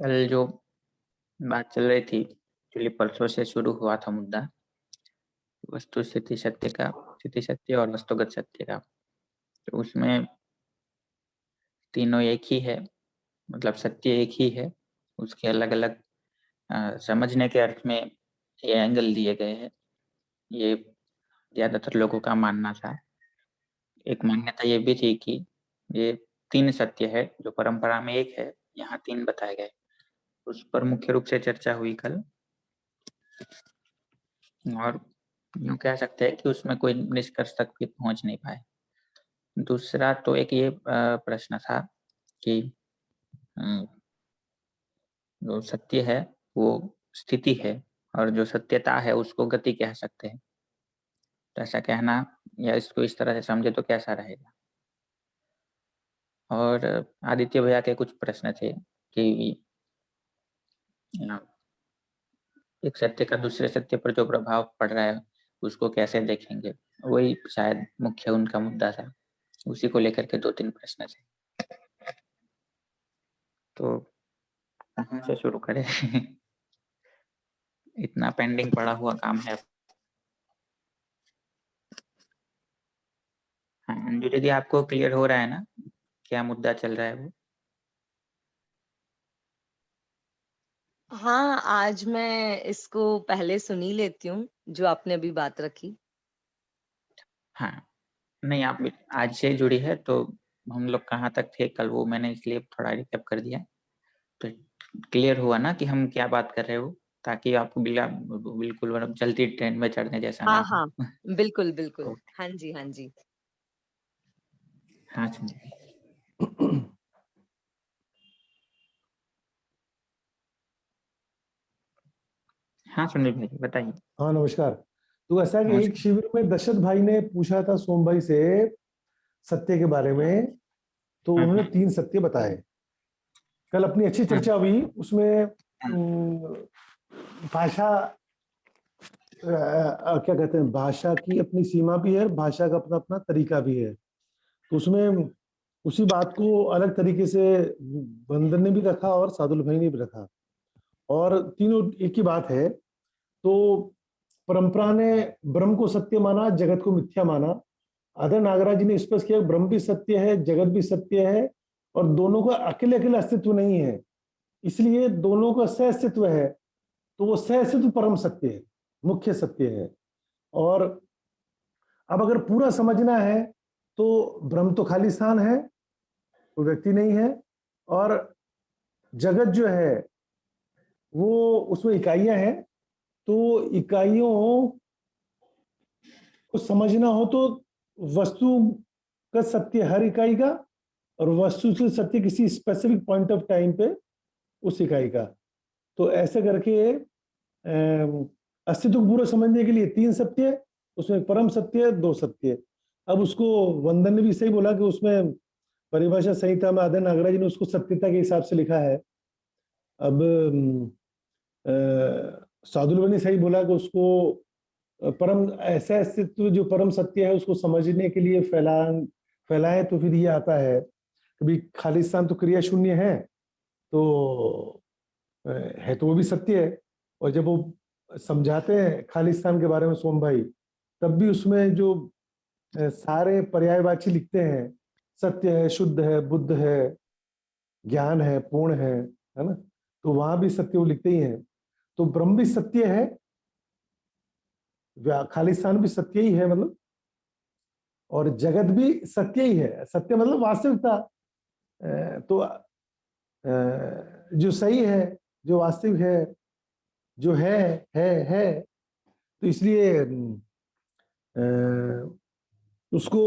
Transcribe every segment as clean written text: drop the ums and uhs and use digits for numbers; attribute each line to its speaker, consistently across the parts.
Speaker 1: कल जो बात चल रही थी, एक्चुअली परसों से शुरू हुआ था मुद्दा, वस्तु स्थिति सत्य का, स्थिति सत्य और वस्तुगत सत्य का। तो उसमें तीनों एक ही है, मतलब सत्य एक ही है, उसके अलग-अलग समझने के अर्थ में ये एंगल दिए गए हैं। ये ज़्यादातर लोगों का मानना था। एक मान्यता ये भी थी कि ये 3 सत्य है, जो परंपरा में 1 है, यहाँ 3 बताए गए। उस पर मुख्य रूप से चर्चा हुई कल। और यूँ कह सकते हैं कि उसमें कोई निष्कर्ष तक भी पहुँच नहीं पाए। दूसरा तो एक ये प्रश्न था कि जो सत्य है वो स्थिति है और जो सत्यता है उसको गति कह सकते हैं। तो ऐसा कहना या इसको इस तरह से समझे तो कैसा रहेगा? और आदित्य भैया के कुछ प्रश्न थे कि अ, एक सत्य का दूसरे सत्य पर जो प्रभाव पड़ रहा है उसको कैसे देखेंगे? वही शायद मुख्य उनका मुद्दा था। उसी को लेकर के 2-3 प्रश्न थे। तो कहाँ से शुरू करें? इतना पेंडिंग पड़ा हुआ काम है। हाँ, अंजू दीदी आपको क्लियर हो रहा है ना? क्या मुद्दा चल रहा है वो?
Speaker 2: हाँ, आज मैं इसको पहले सुन ही लेती हूँ, जो आपने अभी बात रखी।
Speaker 1: हाँ, नहीं आप आज से जुड़ी है तो हम लोग कहाँ तक थे कल वो मैंने इसलिए थोड़ा रिकैप कर दिया। तो क्लियर हुआ ना कि हम क्या बात कर रहे हो? ताकि आपको बिल्कुल मतलब चलती ट्रेन में चढ़ने जैसा ना
Speaker 2: हाँ,
Speaker 1: हो।
Speaker 2: हाँ, बिल्कुल, बिल्कुल।
Speaker 1: ओके,
Speaker 2: हाँ जी, हाँ जी।
Speaker 1: हाँ सुनिए। हाँ, सुनील भाई बताइए।
Speaker 3: हाँ नमस्कार। तो ऐसा है कि एक
Speaker 1: नमस्कार।
Speaker 3: शिविर में दशरथ भाई ने पूछा था सोम भाई से सत्य के बारे में, तो
Speaker 1: हुँ,
Speaker 3: उन्होंने
Speaker 1: हुँ।
Speaker 3: 3 सत्य बताए। कल अपनी अच्छी
Speaker 1: हुँ,
Speaker 3: चर्चा हुई, उसमें
Speaker 1: हुँ,
Speaker 3: भाषा क्या कहते हैं, भाषा की अपनी सीमा भी है, भाषा का अपना अपना तरीका भी है। तो उसमें उसी बात को अलग तरीके से बंदर ने भी रखा और सादुल भाई ने भी रखा, और तीनों एक ही बात है। तो परंपरा ने ब्रह्म को सत्य माना, जगत को मिथ्या माना। आदर नागराज जी ने स्पष्ट किया ब्रह्म भी सत्य है, जगत भी सत्य है, और दोनों का अकेले अकेले अस्तित्व नहीं है, इसलिए दोनों का सह अस्तित्व है। तो वो सह अस्तित्व परम सत्य है, मुख्य सत्य है। और अब अगर पूरा समझना है तो ब्रह्म तो खाली स्थान है, कोई व्यक्ति नहीं है, और जगत जो है वो उसमें इकाइयां हैं। तो इकाइयों को समझना हो तो वस्तु का सत्य हर इकाई का, और वस्तु से सत्य किसी स्पेसिफिक पॉइंट ऑफ टाइम पे उस इकाई का। तो ऐसे करके अस्तित्व को पूरा समझने के लिए 3 सत्य, उसमें परम सत्य 2 सत्य। अब उसको वंदन ने भी सही बोला कि उसमें परिभाषा संहिता में आदर नागराज जी ने उसको सत्यता के हिसाब से लिखा है। अब साधुल ने सही बोला कि उसको परम ऐसा अस्तित्व जो परम सत्य है उसको समझने के लिए फैलाए तो फिर ये आता है। कभी खालिस्तान तो क्रिया शून्य है, तो है तो वो भी सत्य है। और जब वो समझाते हैं खालिस्तान के बारे में सोम भाई, तब भी उसमें जो सारे पर्यायवाची लिखते हैं, सत्य है, शुद्ध है, बुद्ध है, ज्ञान है, पूर्ण है ना, तो वहां भी सत्य वो लिखते ही हैं। तो ब्रह्म भी सत्य है, खालिस्तान भी सत्य ही है मतलब, और जगत भी सत्य ही है। सत्य मतलब वास्तविकता। तो जो सही है, जो वास्तविक है, जो है, तो इसलिए उसको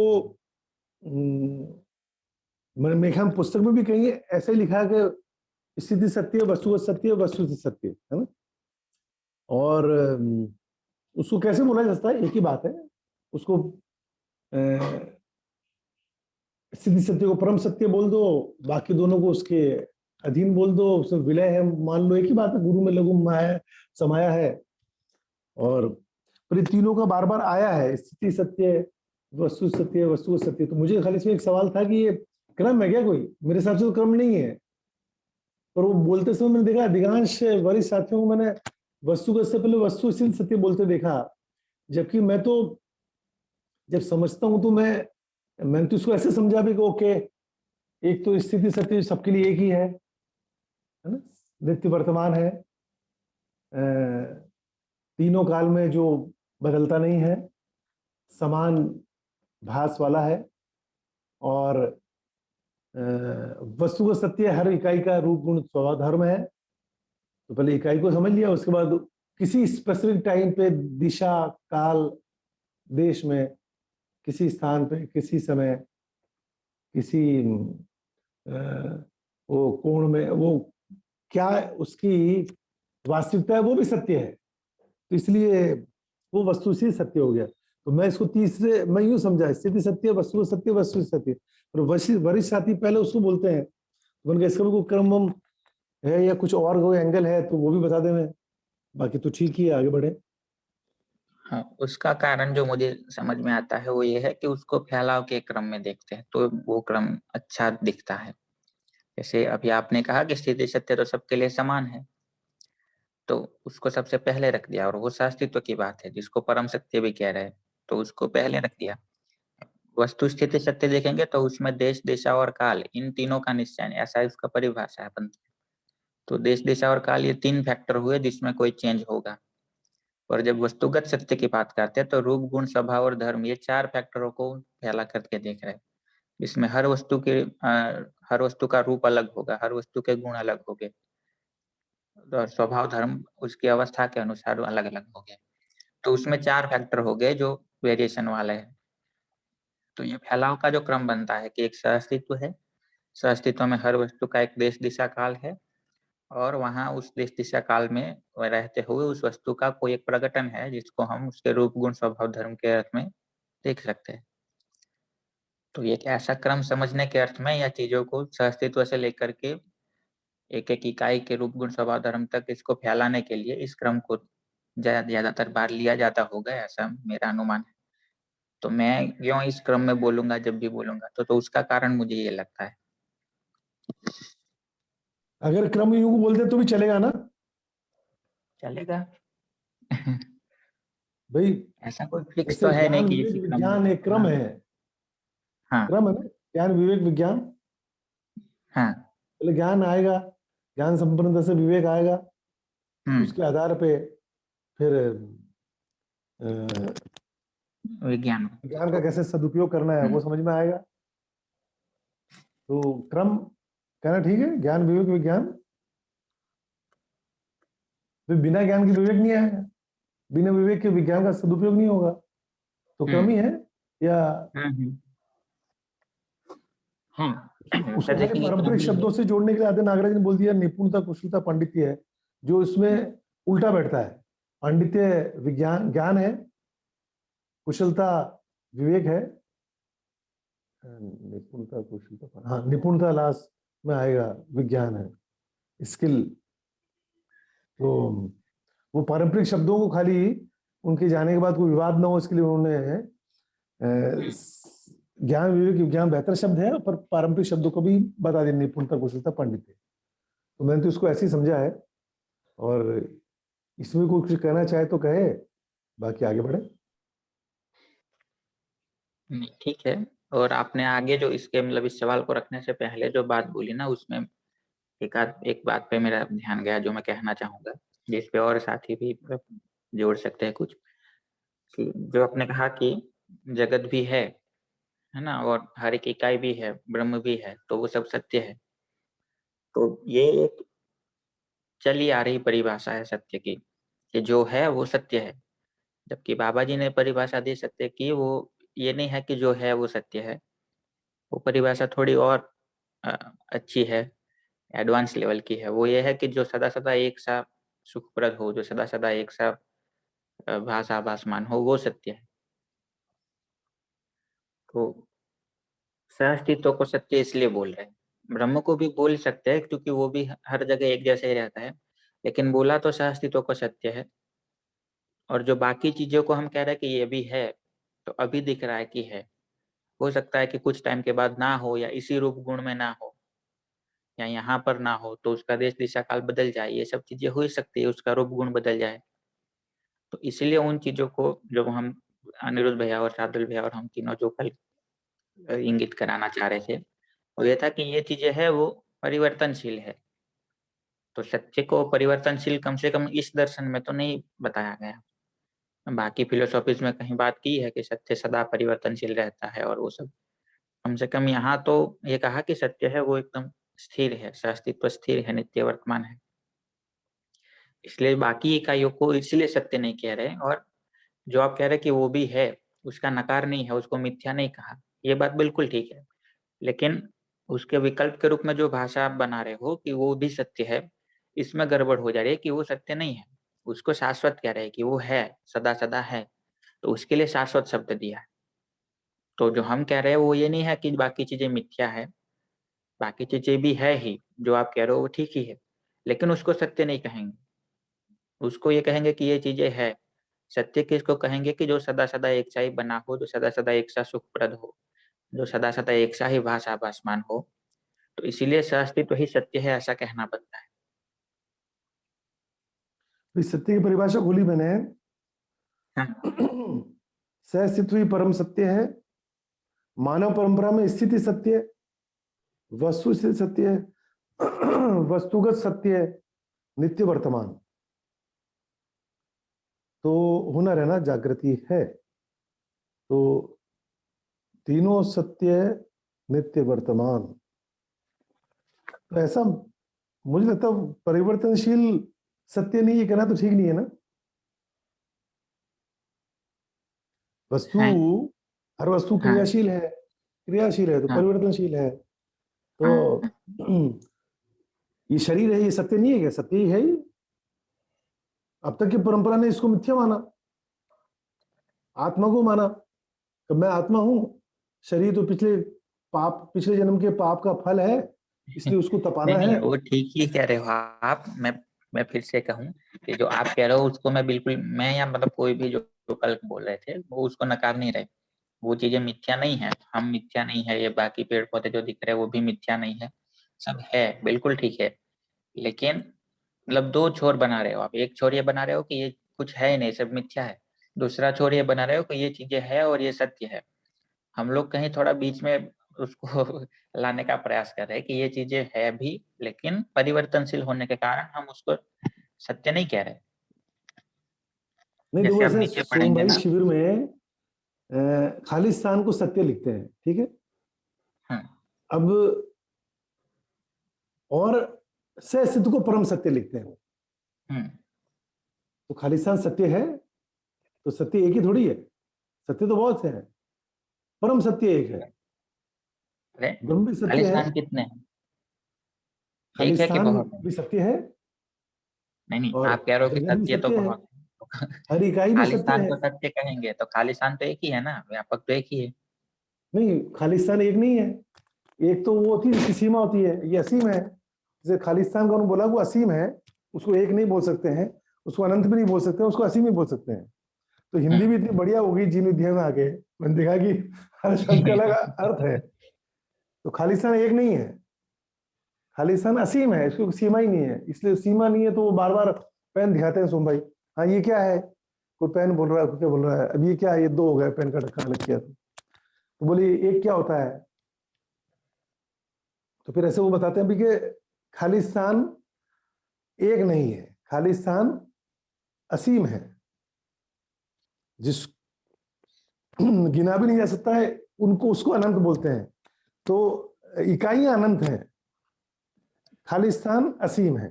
Speaker 3: मेरे ख्याल पुस्तक में भी कहीं ऐसे ही लिखा है कि स्थिति सत्य, वस्तु सत्य, वस्तु सत्य है ना। और उसको कैसे बोला जा सकता है, एक ही बात है। उसको स्थिति सत्य को परम सत्य बोल दो, बाकी दोनों को उसके अधीन बोल दो, उसमें विलय है मान लो, एक ही बात है। गुरु में लघु माया समाया है, और पर इन तीनों का बार बार आया है, स्थिति सत्य, वस्तु सत्य। तो मुझे खाली इसमें एक सवाल था कि ये क्रम है क्या कोई? मेरे हिसाब से तो क्रम नहीं है। और वो बोलते समय मैंने देखा अधिकांश वरिष्ठ साथियों को मैंने वस्तुगत से पहले वस्तुनिष्ठ सत्य बोलते देखा, जबकि मैं तो जब समझता हूं तो मैंने तो इसको ऐसे समझा भी कि ओके, एक तो स्थिति सत्य सबके लिए एक ही है ना, नित्य वर्तमान है, तीनों काल में जो बदलता नहीं है, समान भास वाला है, और वस्तुगत सत्य हर इकाई का रूप गुण स्वभाव धर्म है। तो पहले इकाई को समझ लिया, उसके बाद किसी स्पेसिफिक टाइम पे दिशा काल देश में, किसी स्थान पे, किसी समय, किसी वो कोण में वो क्या उसकी वास्तविकता है, वो भी सत्य है। तो इसलिए वो वस्तु से सत्य हो गया। तो मैं इसको तीसरे मैं यूं समझा, स्थिति सत्य, वस्तु सत्य, वस्तु सत्य। और वरिष्ठ साथी पहले उसको बोलते हैं, तो इसका कोई क्रम है या कुछ और कोई एंगल है तो वो भी बता दें। बाकी तो ठीक ही है, आगे बढ़े।
Speaker 1: हाँ, उसका कारण जो मुझे समझ में आता है वो ये है कि उसको फैलाव के क्रम में देखते हैं तो वो क्रम अच्छा दिखता है। जैसे अभी आपने कहा कि स्थिति सत्य तो सबके लिए समान है, तो उसको सबसे पहले रख दिया, और वो सहअस्तित्व की बात है जिसको परम सत्य भी कह रहे हैं, तो उसको पहले रख दिया। वस्तु स्थिति सत्य देखेंगे तो उसमें देश, दिशा और काल, इन तीनों का निश्चय, ऐसा उसका परिभाषा है। तो देश, दिशा और काल ये 3 फैक्टर हुए जिसमें कोई चेंज होगा। और जब वस्तुगत सत्य की बात करते हैं तो रूप, गुण, स्वभाव और धर्म, ये 4 फैक्टरों को फैला करके देख रहे हैं। इसमें हर वस्तु का रूप अलग होगा, हर वस्तु के गुण अलग होंगे, और स्वभाव, धर्म उसकी अवस्था के अनुसार अलग अलग हो गए। तो उसमें 4 फैक्टर हो गए जो वेरिएशन वाले हैं। तो ये फैलाव का जो क्रम बनता है कि एक सहअस्तित्व है, सहअस्तित्व में हर वस्तु का एक देश, दिशा, काल है, और वहां उस देश, दिशा, काल में रहते हुए उस वस्तु का कोई एक प्रकटन है जिसको हम उसके रूप, गुण, स्वभाव, धर्म के अर्थ में देख सकते हैं। तो ये ऐसा क्रम समझने के अर्थ में या चीजों को सहअस्तित्व से लेकर के एक एक इकाई के रूप, गुण, स्वभाव, धर्म तक इसको फैलाने के लिए इस क्रम को ज्यादातर बार लिया जाता होगा, ऐसा मेरा अनुमान है। तो मैं क्यों इस क्रम में बोलूंगा जब भी बोलूंगा, तो उसका कारण मुझे ये लगता है।
Speaker 3: अगर क्रम यूं बोलते तो भी चलेगा ना
Speaker 1: चलेगा।
Speaker 3: भाई?
Speaker 1: ऐसा कोई फिक्स तो
Speaker 3: जैसे
Speaker 1: है नहीं
Speaker 3: ज्ञान
Speaker 1: कि
Speaker 3: विवेक
Speaker 1: इसी क्रम में।
Speaker 3: विज्ञान एक क्रम
Speaker 1: हाँ,
Speaker 3: है,
Speaker 1: हाँ,
Speaker 3: क्रम है ना, ज्ञान विवेक विज्ञान।
Speaker 1: हाँ,
Speaker 3: पहले ज्ञान आएगा, ज्ञान संपन्नता से विवेक आएगा,
Speaker 1: हम्म,
Speaker 3: उसके आधार पे फिर
Speaker 1: विज्ञान।
Speaker 3: ज्ञान का कैसे सदुपयोग करना है वो समझ में आएगा। तो क्रम कहना ठीक है, ज्ञान विवेक विज्ञान। फिर बिना ज्ञान के विवेक नहीं आएगा, बिना विवेक के विज्ञान का सदुपयोग नहीं होगा। तो क्रम ही है या
Speaker 1: हाँ, ऐसा
Speaker 3: उसको खाली
Speaker 1: देखेंगे क्रम
Speaker 3: पारंपरिक
Speaker 1: ही है।
Speaker 3: शब्दों से जोड़ने के लिए आदि नागराज ने बोल दिया निपुणता, कुशलता, पांडित्य है, जो इसमें उल्टा बैठता है। पांडित्य विज्ञान ज्ञान है, कुशलता विवेक है, निपुणता कुशलता, हाँ निपुणता लास्ट में आएगा, विज्ञान है, स्किल। तो वो पारंपरिक शब्दों को खाली उनके जाने के बाद कोई विवाद ना हो इसके लिए उन्होंने ज्ञान विवेक विज्ञान बेहतर शब्द है, पर पारंपरिक शब्दों को भी बता दें, निपुणता कुशलता पांडित्य। तो मैंने तो इसको ऐसे ही समझा है, और इसमें कोई कुछ कहना चाहे तो कहे, बाकी आगे बढ़े।
Speaker 1: नहीं, ठीक है। और आपने आगे जो इसके मतलब इस सवाल को रखने से पहले जो बात बोली ना, उसमें एक बात पे मेरा ध्यान गया जो मैं कहना चाहूंगा, जिस पे और साथी भी जोड़ सकते हैं कुछ। कि जो आपने कहा कि जगत भी है ना, और हर एक इकाई भी है, ब्रह्म भी है, तो वो सब सत्य है। तो ये एक चली आ रही परिभाषा है सत्य की, कि जो है वो सत्य है। जबकि बाबा जी ने परिभाषा दी सत्य की, वो ये नहीं है कि जो है वो सत्य है। वो परिभाषा थोड़ी और अच्छी है, एडवांस लेवल की है। वो ये है कि जो सदा सदा एक सा सुखप्रद हो, जो सदा सदा एक सा भाषा भासमान हो, वो सत्य है। तो सहअस्तित्व को सत्य इसलिए बोल रहे हैं। ब्रह्म को भी बोल सकते हैं क्योंकि वो भी हर जगह एक जैसे ही रहता है, लेकिन बोला तो सहअस्तित्व को सत्य है। और जो बाकी चीजों को हम कह रहे हैं कि ये भी है, तो अभी दिख रहा है कि है, हो सकता है कि कुछ टाइम के बाद ना हो, या इसी रूप गुण में ना हो। या यहाँ पर ना हो तो उसका देश दिशा काल बदल जाए, ये सब चीजें हो ही सकती है, उसका रूप गुण बदल जाए। तो इसीलिए उन चीजों को जब हम अनिरुद्ध भैया और शार्दुल भैया और हम तीनों जो कल इंगित कराना चाह रहे थे, वो ये था कि ये चीजें है वो परिवर्तनशील है। तो सत्य को परिवर्तनशील कम से कम इस दर्शन में तो नहीं बताया गया। बाकी फिलोसॉफीज में कहीं बात की है कि सत्य सदा परिवर्तनशील रहता है और वो सब, कम से कम यहाँ तो ये कहा कि सत्य है वो एकदम स्थिर है, अस्तित्व स्थिर है, नित्य वर्तमान है। इसलिए बाकी इकाइयों को इसलिए सत्य नहीं कह रहे, और जो आप कह रहे कि वो भी है, उसका नकार नहीं है, उसको मिथ्या नहीं कहा, ये बात बिल्कुल ठीक है। लेकिन उसके विकल्प के रूप में जो भाषा आप बना रहे हो कि वो भी सत्य है, इसमें गड़बड़ हो जा रही है कि वो सत्य नहीं है, उसको शाश्वत कह रहे हैं कि वो है, सदा सदा है, तो उसके लिए शाश्वत शब्द दिया है। तो जो हम कह रहे हैं वो ये नहीं है कि बाकी चीजें मिथ्या है, बाकी चीजें भी है ही, जो आप कह रहे हो वो ठीक ही है, लेकिन उसको सत्य नहीं कहेंगे। उसको ये कहेंगे कि ये चीजें है। सत्य किसको कहेंगे कि जो सदा सदा एक सा ही बना हो, जो सदा सदा एक सा सुखप्रद हो, जो सदा सदा एक सा ही भाषा भासमान हो। तो इसीलिए सहअस्तित्व ही सत्य है, ऐसा कहना बनता है।
Speaker 3: इस सत्य की परिभाषा खोली मैंने।
Speaker 1: हाँ,
Speaker 3: सहअस्तित्व ही परम सत्य है, मानव परंपरा में स्थिति सत्य है, वस्तु स्थिति सत्य है, वस्तुगत सत्य है, नित्य वर्तमान। तो हुनर है ना, जागृति है, तो तीनों सत्य है, नित्य वर्तमान। तो ऐसा मुझे लगता है परिवर्तनशील सत्य नहीं, ये कहना तो ठीक नहीं है ना। वस्तु,
Speaker 1: है,
Speaker 3: हर वस्तु
Speaker 1: हाँ,
Speaker 3: क्रियाशील है, क्रियाशील है तो
Speaker 1: हाँ,
Speaker 3: परिवर्तनशील है। तो
Speaker 1: हाँ,
Speaker 3: ये शरीर है, ये सत्य नहीं है क्या? सत्य ही है ही। अब तक की परंपरा ने इसको मिथ्या माना, आत्मा को माना कि मैं आत्मा हूं, शरीर तो पिछले जन्म के पाप का फल है, इसलिए उसको तपाना
Speaker 1: नहीं
Speaker 3: है।
Speaker 1: नहीं, वो ठीक ही कह रहे हो आप। मैं फिर से कहूँ कि जो आप कह रहे हो उसको मैं बिल्कुल, मैं या मतलब कोई भी जो कल बोल रहे थे वो उसको नकार नहीं रहे। वो चीजें मिथ्या नहीं है, हम मिथ्या नहीं है, ये बाकी पेड़ पौधे जो दिख रहे हैं वो भी मिथ्या नहीं है, सब है, बिल्कुल ठीक है। लेकिन मतलब दो छोर बना रहे हो आप, एक छोर ये बना रहे हो कि ये कुछ है ही नहीं, सब मिथ्या है, दूसरा छोर ये बना रहे हो कि ये चीजें है और ये सत्य है। हम लोग कहीं थोड़ा बीच में उसको लाने का प्रयास कर रहे हैं कि ये चीजें है भी, लेकिन परिवर्तनशील होने के कारण हम उसको सत्य नहीं कह रहे।
Speaker 3: नहीं
Speaker 1: जैसे
Speaker 3: देखो,
Speaker 1: आप
Speaker 3: ऐसे
Speaker 1: नीचे
Speaker 3: सोम
Speaker 1: पढ़ेंगे
Speaker 3: भाई
Speaker 1: ना।
Speaker 3: शिविर में खालिस्तान को सत्य लिखते हैं, ठीक है।
Speaker 1: हम्म,
Speaker 3: अब और सहअस्तित्व को परम सत्य लिखते हैं।
Speaker 1: हम्म,
Speaker 3: तो खालिस्तान सत्य है तो सत्य एक ही थोड़ी है, सत्य तो बहुत है, परम सत्य एक है।
Speaker 1: अरे
Speaker 3: ब्रह्म भी सत्य है,
Speaker 1: खालिस्तान कितने हैं? एक है कि
Speaker 3: खालिस्तान
Speaker 1: बहुत है?
Speaker 3: भी सत्य है,
Speaker 1: नहीं नहीं,
Speaker 3: और
Speaker 1: आप कह रहे हो कि
Speaker 3: जगत भी
Speaker 1: सत्य तो
Speaker 3: सत्य है,
Speaker 1: बहुत है।
Speaker 3: हर इकाई भी सत्य
Speaker 1: खालिस्तान
Speaker 3: है।
Speaker 1: को सत्य कहेंगे तो खालिस्तान तो एक ही है ना, व्यापक तो एक ही है।
Speaker 3: नहीं, खालिस्तान एक नहीं है, एक तो वो होती है जिसकी सीमा होती है, ये असीम है। जैसे खालिस्तान का उन्होंने बोला वो असीम है, उसको एक नहीं बोल सकते हैं, उसको अनंत भी नहीं बोल सकते हैं, उसको असीम ही बोल सकते हैं। तो हिंदी भी इतनी बढ़िया हो गई जीवन विद्या में आके, मैंने देखा कि हर शब्द का अलग अर्थ है। तो खालिस्तान एक नहीं है, खालिस्तान असीम है, इसको सीमा ही नहीं है। इसलिए सीमा नहीं है तो वो बार बार पेन दिखाते हैं सोम भाई, हाँ ये क्या है, कोई पेन बोल रहा है, कोई क्या बोल रहा है, अब ये क्या है, ये दो हो गए, पेन का ढक्कन अलग किया तो बोली एक क्या होता है। तो फिर ऐसे वो बताते हैं भी कि खालिस्तान एक नहीं है, खालिस्तान असीम है, जिस गिना भी नहीं जा सकता है, उनको उसको अनंत बोलते हैं। तो इकाइयां अनंत हैं, खालिस्तान असीम है।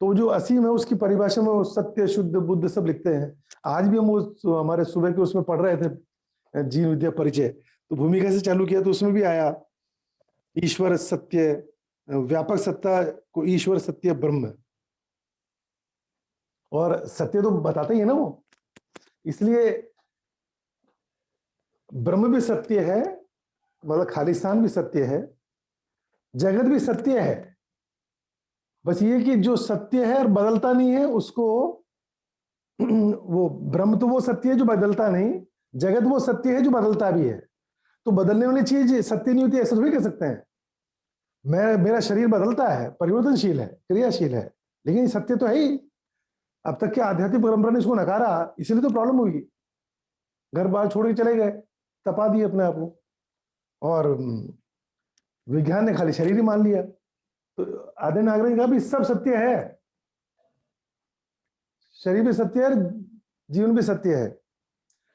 Speaker 3: तो जो असीम है उसकी परिभाषा में वो सत्य, शुद्ध, बुद्ध सब लिखते हैं। आज भी हम हमारे सुबह के उसमें पढ़ रहे थे जीवन विद्या परिचय, तो भूमिका से चालू किया तो उसमें भी आया ईश्वर सत्य, व्यापक सत्ता को ईश्वर सत्य ब्रह्म, और सत्य तो बताते ही है ना वो। इसलिए ब्रह्म भी सत्य है, मतलब खालिस्तान भी सत्य है, जगत भी सत्य है। बस ये कि जो सत्य है और बदलता नहीं है उसको वो ब्रह्म तो वो सत्य है जो बदलता नहीं, जगत वो सत्य है जो बदलता भी है। तो बदलने वाली चीज सत्य नहीं होती ऐसा थोड़ी कह सकते हैं। मेरा शरीर बदलता है, परिवर्तनशील है, क्रियाशील है, लेकिन ये सत्य तो है ही। अब तक के आध्यात्मिक परंपरा ने इसको नकारा, इसलिए तो प्रॉब्लम हुई। घर बार छोड़ के चले गए, तपा दिए अपने आप को, और विज्ञान ने खाली शरीर ही मान लिया। तो आदि नागरिक ने कहा भी सब सत्य है, शरीर भी सत्य है, जीवन भी सत्य है,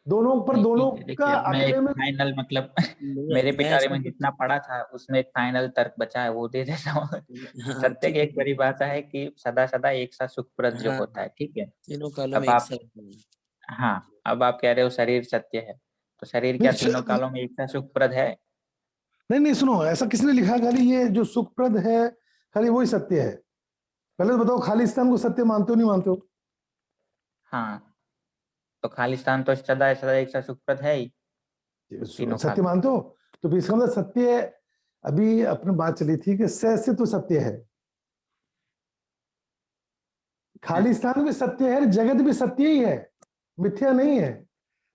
Speaker 3: दोनों पर,
Speaker 1: नहीं,
Speaker 3: दोनों
Speaker 1: ठीक है,
Speaker 3: का
Speaker 1: देखिए मैं
Speaker 3: अकेले
Speaker 1: एक
Speaker 3: में।
Speaker 1: फाइनल मतलब मेरे
Speaker 4: मैं
Speaker 1: पिटारे
Speaker 4: इसमें
Speaker 1: में
Speaker 4: कुछ
Speaker 1: जितना पढ़ा था उसमें एक फाइनल तर्क बचा है वो दे देता हूँ।
Speaker 4: हाँ
Speaker 1: सत्य
Speaker 4: ठीक
Speaker 1: की
Speaker 4: है
Speaker 1: एक परिभाषा है कि सदा सदा एक सा सुखप्रद जो
Speaker 4: हाँ
Speaker 1: होता है, ठीक है।
Speaker 4: तीनों कालों में
Speaker 1: अब
Speaker 4: एक
Speaker 1: आप,
Speaker 4: साथ
Speaker 1: हाँ, अब आप कह रहे हो शरीर सत्य है, तो शरीर क्या तीनों
Speaker 3: नहीं
Speaker 1: कालों में एक सा सुखप्रद है?
Speaker 3: नहीं, सुनो, ऐसा किसने लिखा है खाली ये जो सुखप्रद है खाली वही सत्य है? पहले तो बताओ, खालिस्तान को सत्य मानते हो नहीं मानते हो?
Speaker 1: हाँ, तो खालिस्तान तो सदा सदा एक सा सुखप्रद है ही तीनों
Speaker 3: सत्य
Speaker 1: काल।
Speaker 3: मानते हो? तो फिर इसका मतलब सत्य, अभी अपने बात चली थी कि से तो सत्य है, खालिस्तान भी सत्य है, जगत भी सत्य ही है, मिथ्या नहीं है।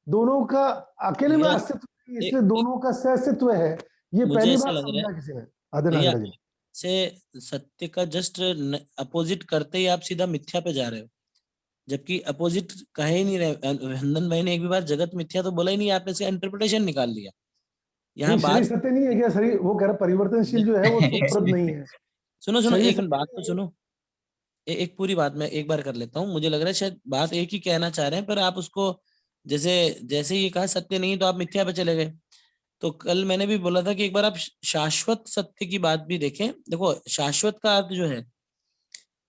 Speaker 3: दोनों का अकेले में
Speaker 4: भैया
Speaker 3: अस्तित्व नहीं है,
Speaker 4: एक,
Speaker 3: इसलिए दोनों का सहअस्तित्व है। ये
Speaker 4: मुझे
Speaker 3: पहली
Speaker 4: ऐसा
Speaker 3: बार
Speaker 4: लग रहा है
Speaker 3: समझा किसी ने, आदि
Speaker 4: भैया
Speaker 3: नागराज ने।
Speaker 4: से सत्य का जस्ट अपोजिट करते ही आप सीधा मिथ्या पे जा रहे हो, जबकि अपोजिट कह ही नहीं रहे। नंदन भाई ने एक भी बार जगत मिथ्या तो बोला ही नहीं, आपने से इंटरप्रिटेशन निकाल लिया।
Speaker 3: नहीं,
Speaker 4: यहाँ
Speaker 3: शरीर
Speaker 4: बात
Speaker 3: सत्य नहीं है क्या? शरीर, वो कह रहा परिवर्तनशील जो है वो
Speaker 4: एक
Speaker 3: सुखप्रद नहीं है।
Speaker 4: सुनो सुनो
Speaker 3: शरीर
Speaker 4: एक मिनट
Speaker 3: सत्य
Speaker 4: बात तो
Speaker 3: नहीं है।
Speaker 4: सुनो। एक पूरी बात मैं एक बार कर लेता हूँ। मुझे लग रहा है शायद बात एक ही कहना चाह रहे हैं, पर आप उसको जैसे जैसे ये कहा सत्य नहीं तो आप मिथ्या पे चले गए। तो कल मैंने भी बोला था कि एक बार आप शाश्वत सत्य की बात भी देखें। देखो शाश्वत का अर्थ जो है,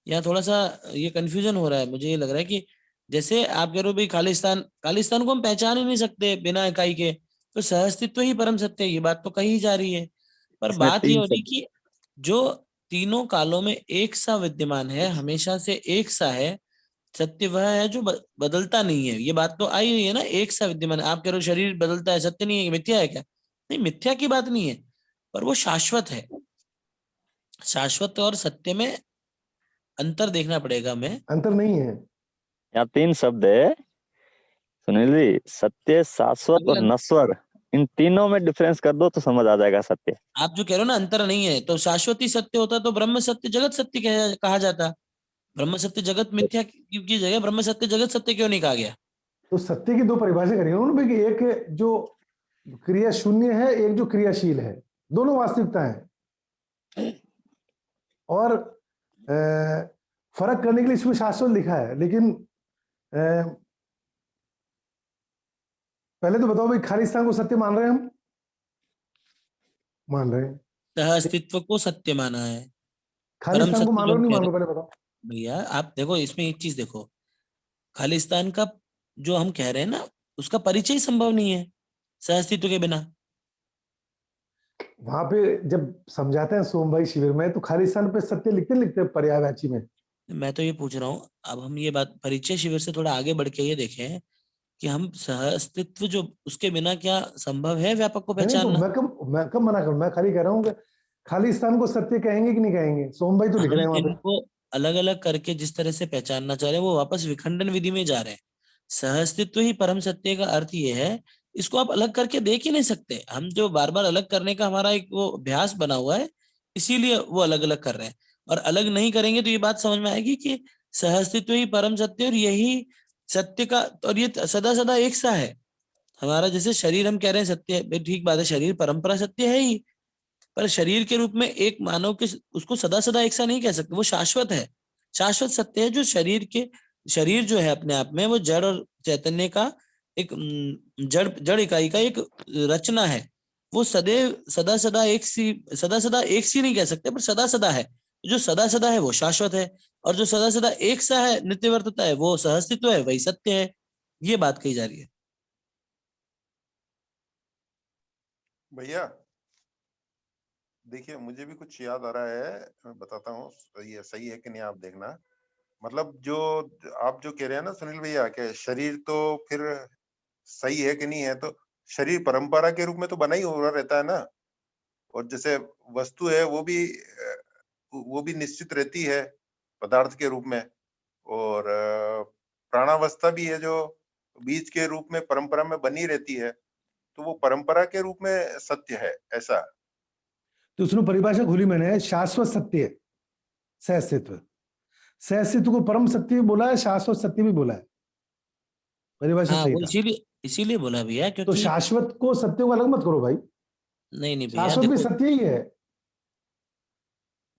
Speaker 4: यहाँ थोड़ा सा ये कंफ्यूजन हो रहा है। मुझे ये लग रहा है कि जैसे आप कह रहे हो भाई खालिस्तान, खालिस्तान को हम पहचान ही नहीं सकते बिना इकाई के, तो सहअस्तित्व ही परम सत्य है, ये बात तो कही जा रही है। पर
Speaker 1: इसमें
Speaker 4: बात ये
Speaker 1: तीन
Speaker 4: हो रही
Speaker 1: शब्द,
Speaker 4: कि जो तीनों कालों में एक सा विद्यमान है, हमेशा से एक सा है, सत्य वह है जो बदलता नहीं है। ये बात तो आई हुई है ना, एक सा विद्यमान। आप कह रहे हो शरीर बदलता है, सत्य नहीं है, मिथ्या है क्या? नहीं, मिथ्या की बात नहीं है, पर वो शाश्वत है। शाश्वत और सत्य में अंतर देखना पड़ेगा हमें।
Speaker 3: अंतर नहीं है।
Speaker 5: यहाँ तीन शब्द है सुनील जी, सत्य, शाश्वत और
Speaker 4: अगर
Speaker 5: नश्वर। इन तीनों में डिफरेंस कर दो तो समझ आ जाएगा सत्य।
Speaker 4: आप जो कह रहे हो ना अंतर नहीं है, तो शाश्वती सत्य होता तो ब्रह्म सत्य जगत सत्य कहा जाता। ब्रह्म सत्य जगत मिथ्या की जगह ब्रह्म सत्य जगत सत्य क्यों नहीं कहा गया?
Speaker 3: तो सत्य की दो परिभाषा करी उन्होंने भाई, कि एक जो क्रिया शून्य है, एक जो क्रियाशील है, दोनों वास्तविकता है। और फर्क करने के लिए इसमें शाश्वत लिखा है, लेकिन पहले तो बताओ भाई, खालिस्तान को सत्य मान रहे हैं हम? मान रहे हैं।
Speaker 4: सहअस्तित्व को सत्य माना है। परम
Speaker 3: खालिस्तान को
Speaker 4: सत्य
Speaker 3: मान
Speaker 4: जो
Speaker 3: रहे हो
Speaker 4: हम
Speaker 3: नहीं
Speaker 4: कह
Speaker 3: मान
Speaker 4: रहे
Speaker 3: रहे हो,
Speaker 4: हैं
Speaker 3: पहले बताओ।
Speaker 4: भैया, आप देखो इसमें एक चीज देखो, खालिस्तान का जो हम कह रहे हैं ना, उसका परिचय ही संभव नहीं है सहअस्तित्व के बिना।
Speaker 3: वहां पे जब समझाते हैं सोम भाई शिविर में, तो खालिस्तान पे सत्य लिखते पर्यायवाची में।
Speaker 4: मैं तो ये पूछ रहा हूँ, अब हम ये बात परिचय शिविर से थोड़ा आगे बढ़ के ये देखें कि हम सहअस्तित्व जो उसके बिना क्या संभव है व्यापक को
Speaker 3: नहीं तो
Speaker 4: पहचानना?
Speaker 3: मैं कब मना करूं? मैं खाली कह रहा हूँ कि खालिस्तान को सत्य कहेंगे कि नहीं कहेंगे? सोम भाई तो लिख
Speaker 4: हम
Speaker 3: रहे हैं वहां पे।
Speaker 4: इनको अलग अलग करके जिस तरह से पहचानना चाह रहे हैं, वो वापस विखंडन विधि में जा रहे हैं। सहअस्तित्व ही परम सत्य का अर्थ ये है, इसको आप अलग करके देख ही नहीं सकते। हम जो बार बार अलग करने का हमारा एक वो अभ्यास बना हुआ है, इसीलिए वो अलग अलग कर रहे हैं। और अलग नहीं करेंगे तो ये बात समझ में आएगी कि सहअस्तित्व ही परम सत्य और यही सत्य का, और ये सदा सदा एक सा है। हमारा जैसे शरीर हम कह रहे हैं सत्य है, ठीक बात है, शरीर परंपरा सत्य है ही, पर शरीर के रूप में एक मानव के उसको सदा सदा एक सा नहीं कह सकते, वो शाश्वत है। शाश्वत सत्य है जो शरीर जो है अपने आप में वो जड़ और चैतन्य का एक जड़ जड़ इकाई का एक रचना है। वो सदैव सदा सदा एक सी नहीं कह सकते, पर सदा सदा है। जो सदा सदा है वो शाश्वत है, और जो सदा सदा एक सा है, नित्यवर्तता है, वो सहअस्तित्व है, वही सत्य है। ये बात कही जा रही है।
Speaker 6: भैया देखिए, मुझे भी कुछ याद आ रहा है, मैं बताता हूँ, ये सही है कि नहीं आप देखना। मतलब जो आप जो कह रहे हैं ना सुनील भैया, कि शरीर तो फिर सही है कि नहीं है, तो शरीर परंपरा के रूप में तो बना ही हो रहा रहता है ना। और जैसे वस्तु है वो भी निश्चित रहती है पदार्थ के रूप में। और प्राणावस्था भी है जो बीज के रूप में परंपरा में बनी रहती है, तो वो परंपरा के रूप में सत्य है, ऐसा।
Speaker 3: तो उसने परिभाषा खोली मैंने, शाश्वत सत्य, सहअस्तित्व। सहअस्तित्व को परम सत्य भी बोला है, शाश्वत सत्य भी बोला है, परिभाषा
Speaker 4: हाँ
Speaker 3: सही
Speaker 4: वो
Speaker 3: था।
Speaker 4: इसीलिए बोला भैया,
Speaker 3: तो
Speaker 4: क्योंकि
Speaker 3: शाश्वत को सत्य को अलग मत करो भाई,
Speaker 4: नहीं भैया
Speaker 3: शाश्वत भी
Speaker 4: देखो,
Speaker 3: सत्य ही है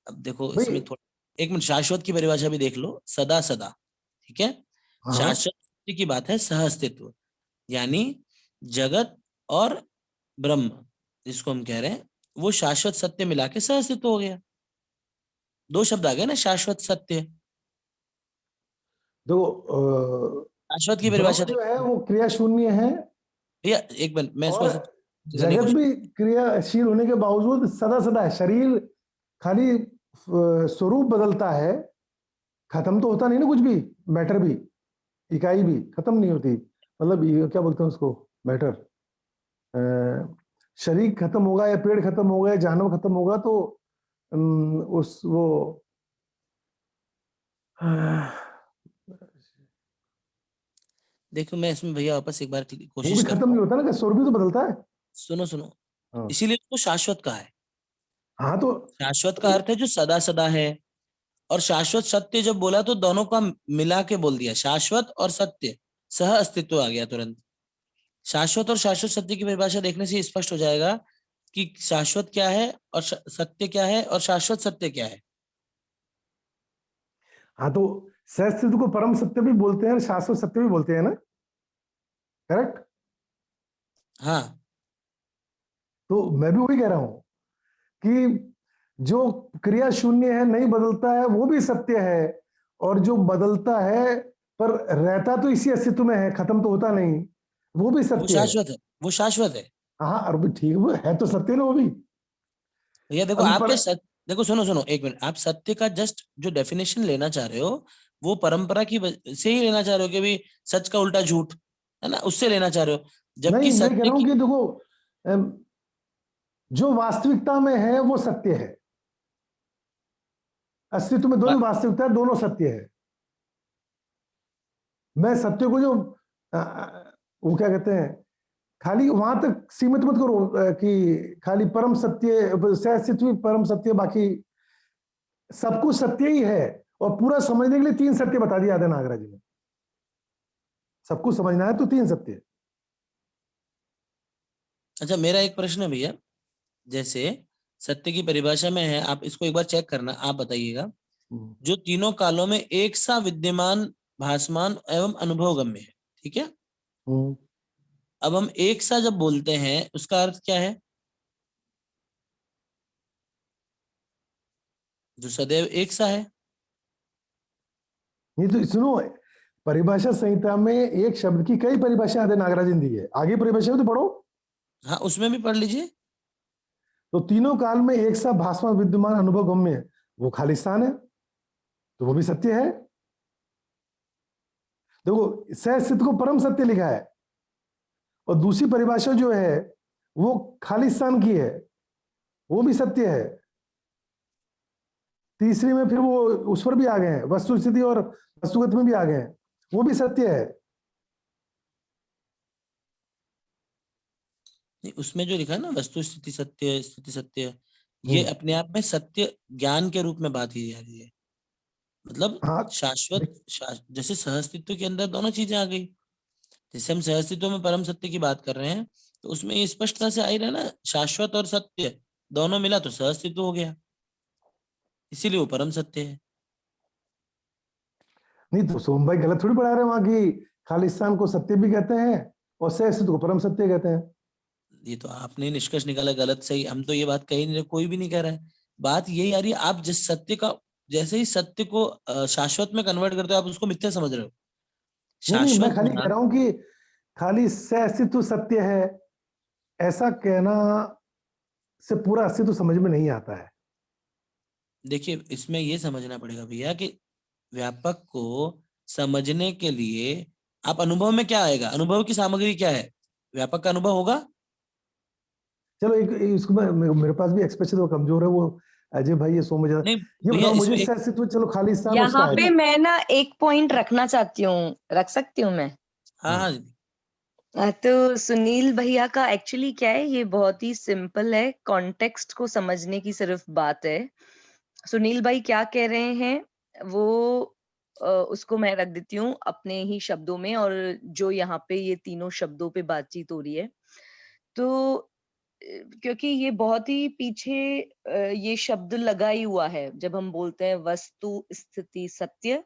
Speaker 4: अब देखो
Speaker 3: भाई।
Speaker 4: इसमें थोड़ा, एक मिनट, शाश्वत की परिभाषा भी देख लो, सदा सदा, ठीक है।
Speaker 3: हाँ
Speaker 4: शाश्वत सत्य की बात है सहअस्तित्व, यानी जगत और ब्रह्म जिसको हम कह रहे हैं, वो शाश्वत सत्य मिला के सहअस्तित्व हो गया। दो शब्द आ गए ना, शाश्वत सत्य।
Speaker 3: देखो
Speaker 4: शाश्वत की
Speaker 3: ब्रह्म
Speaker 4: परिभाषा
Speaker 3: जो है
Speaker 4: देखो
Speaker 3: वो क्रिया शून्य है,
Speaker 4: भैया, एक मिनट मैं इसको
Speaker 3: और
Speaker 4: ऐसे करने की
Speaker 3: जगत
Speaker 4: कोशिश,
Speaker 3: भी क्रियाशील होने के बावजूद सदा सदा है। शरीर खाली स्वरूप बदलता है, खत्म तो होता नहीं ना कुछ भी। मैटर भी, इकाई भी खत्म नहीं होती, मतलब ये क्या बोलते हैं उसको, मैटर। शरीर खत्म होगा या पेड़ खत्म होगा या जानवर खत्म होगा तो उस वो
Speaker 4: देखो मैं इसमें भैया वापस एक बार
Speaker 3: वो
Speaker 4: कोशिश
Speaker 3: भी
Speaker 4: करता
Speaker 3: खत्म नहीं
Speaker 4: हूँ।
Speaker 3: होता ना, कि स्वरूप भी तो बदलता है।
Speaker 4: सुनो सुनो,
Speaker 3: हाँ
Speaker 4: इसीलिए उसको शाश्वत कहा है।
Speaker 3: हाँ, तो
Speaker 4: शाश्वत का अर्थ है जो सदा सदा है, और शाश्वत सत्य जब बोला तो दोनों का मिला के बोल दिया, शाश्वत और सत्य, सह अस्तित्व आ गया तुरंत। शाश्वत और शाश्वत सत्य की परिभाषा देखने से स्पष्ट हो जाएगा कि शाश्वत क्या है और सत्य क्या है और शाश्वत सत्य क्या है।
Speaker 3: हाँ, तो सहअस्तित्व को परम सत्य भी बोलते हैं और शाश्वत सत्य भी बोलते हैं ना, करेक्ट।
Speaker 4: हाँ
Speaker 3: तो मैं भी वही कह रहा हूं कि जो क्रिया शून्य है, नहीं बदलता है, वो भी सत्य है, और जो बदलता है पर रहता तो इसी अस्तित्व में है, खत्म तो होता नहीं, वो भी
Speaker 4: वो
Speaker 3: सत्य है।
Speaker 4: शाश्वत है, वो शाश्वत है
Speaker 3: हाँ, और भी ठीक, वो है तो सत्य ना वो भी।
Speaker 4: भैया। देखो
Speaker 3: अभी
Speaker 4: आपके देखो सुनो सुनो एक मिनट, आप सत्य का जस्ट जो डेफिनेशन लेना चाह रहे हो वो परंपरा की से ही लेना चाह रहे हो कि भाई सच का उल्टा झूठ, है ना, उससे लेना चाह रहे हो, जबकि
Speaker 3: नहीं, मैं कह
Speaker 4: सत्य
Speaker 3: रहा हूं
Speaker 4: की,
Speaker 3: कि देखो, जो वास्तविकता में है वो सत्य है। अस्तित्व में दोनों वास्तविकता है, दोनों सत्य है। मैं सत्य को जो वो क्या कहते हैं, खाली वहां तक सीमित मत करो कि खाली परम सत्य, सहअस्तित्व परम सत्य, बाकी सब कुछ सत्य ही है। और पूरा समझने के लिए 3 सत्य बता दिया आदि नागराज जी ने। सब कुछ समझना है तो 3 सत्य।
Speaker 4: अच्छा मेरा एक प्रश्न है भैया, जैसे सत्य की परिभाषा में है, आप इसको एक बार चेक करना, आप बताइएगा, जो तीनों कालों में एक सा विद्यमान, भासमान एवं अनुभवगम्य है, ठीक है। अब हम एक सा जब बोलते हैं उसका अर्थ क्या है? जो सदैव एक सा है।
Speaker 3: नहीं तो सुनो, परिभाषा संहिता में एक शब्द की कई परिभाषा आदि नागराज ने दी है, आगे परिभाषा में तो पढ़ो।
Speaker 4: हाँ उसमें भी पढ़ लीजिए।
Speaker 3: तो तीनों काल में एक सा भासमान विद्यमान अनुभव गम्य, वो खालिस्तान है, तो वो भी सत्य है। देखो सहअस्तित्व को परम सत्य लिखा है, और दूसरी परिभाषा जो है वो खालिस्तान की है, वो भी सत्य है। तीसरी में फिर वो उस पर भी आ गए हैं, वस्तु स्थिति और वस्तुगत में भी आ गए हैं, वो भी सत्य है।
Speaker 4: नहीं, उसमें जो लिखा है ना वस्तु स्थिति सत्य, स्थिति सत्य, ये अपने आप में सत्य ज्ञान के रूप में बात की जा रही है। मतलब
Speaker 3: हाँ,
Speaker 4: शाश्वत जैसे सहअस्तित्व के अंदर दोनों चीजें आ गई, जैसे हम सहअस्तित्व में परम सत्य की बात कर रहे हैं, तो उसमें ये स्पष्टता से आ ही रहा है ना, शाश्वत और सत्य दोनों मिला तो सहअस्तित्व हो गया, इसीलिए वो परम सत्य है।
Speaker 3: नहीं तो सोम भाई गलत थोड़ी पढ़ा रहे हैं वहां की, खालिस्तान को सत्य भी कहते हैं और सहअस्तित्व को परम सत्य कहते हैं।
Speaker 4: ये तो आपने निष्कर्ष निकाला, गलत सही हम तो ये बात कही नहीं, कोई भी नहीं कह रहा है। बात यही आ रही है, आप जिस सत्य का, जैसे ही सत्य को शाश्वत में कन्वर्ट करते हो आप उसको मिथ्या समझ रहे हो।
Speaker 3: नहीं, मैं
Speaker 4: शाश्वत
Speaker 3: खाली कह
Speaker 4: होना,
Speaker 3: रहा हूं कि खाली सहअस्तित्व सत्य है ऐसा कहना से पूरा अस्तित्व समझ में नहीं आता है।
Speaker 4: देखिए इसमें ये समझना पड़ेगा भैया कि व्यापक को समझने के लिए आप अनुभव में क्या आएगा, अनुभव की सामग्री क्या है, व्यापक का अनुभव होगा।
Speaker 3: चलो एक इसको मेरे पास भी एक्सप्रेशन वो कमजोर है, वो अजय भाई ये सोम
Speaker 4: नहीं
Speaker 3: ये
Speaker 4: भैया
Speaker 3: बताओ मुझे,
Speaker 4: इसमें एक,
Speaker 3: सहअस्तित्व चलो खालिस्तान उसका
Speaker 2: यहाँ
Speaker 3: है।
Speaker 2: पे मैं ना एक पॉइंट रखना चाहती हूँ, रख सकती हूँ मैं?
Speaker 4: हाँ हाँ
Speaker 2: तो सुनील भैया का एक्चुअली क्या है, ये बहुत ही सिंपल है, कॉन्टेक्स्ट को समझने की सिर्फ बात है। सुनील भाई क्या कह रहे हैं वो उसको मैं रख देती हूँ अपने ही शब्दों में, और जो यहाँ पे ये तीनों शब्दों पे बातचीत हो रही है, तो क्योंकि ये बहुत ही पीछे ये शब्द लगा ही हुआ है, जब हम बोलते हैं वस्तु स्थिति सत्य,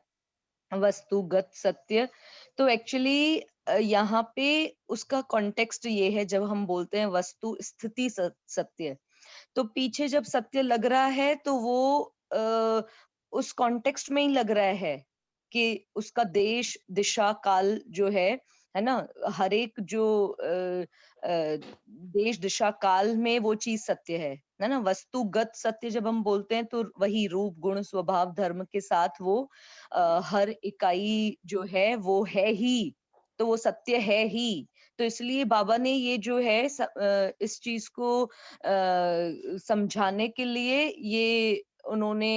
Speaker 2: वस्तुगत सत्य, तो एक्चुअली यहाँ पे उसका कॉन्टेक्स्ट ये है, जब हम बोलते हैं वस्तु स्थिति सत्य, तो पीछे जब सत्य लग रहा है तो वो उस कॉन्टेक्स्ट में ही लग रहा है कि उसका देश दिशा काल जो है ना, हर एक जो देश दिशा काल में वो चीज सत्य है ना। वस्तुगत सत्य जब हम बोलते हैं तो वही रूप गुण स्वभाव धर्म के साथ वो हर इकाई जो है वो है ही, तो वो सत्य है ही। तो इसलिए बाबा ने ये जो है इस चीज को समझाने के लिए ये उन्होंने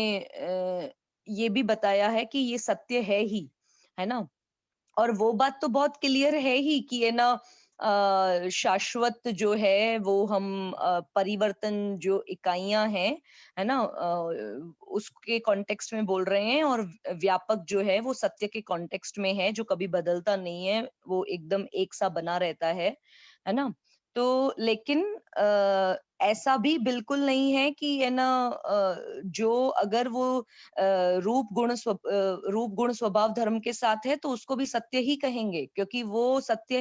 Speaker 2: ये भी बताया है कि ये सत्य है ना। और वो बात तो बहुत क्लियर है ही कि है ना, शाश्वत जो है वो हम परिवर्तन जो इकाइयां हैं है ना, उसके कॉन्टेक्स्ट में बोल रहे हैं, और व्यापक जो है वो सत्य के कॉन्टेक्स्ट में है, जो कभी बदलता नहीं है, वो एकदम एक सा बना रहता है ना। तो लेकिन ऐसा भी बिल्कुल नहीं है कि है ना, जो अगर वो रूप गुण स्वभाव धर्म के साथ है तो उसको भी सत्य ही कहेंगे, क्योंकि वो सत्य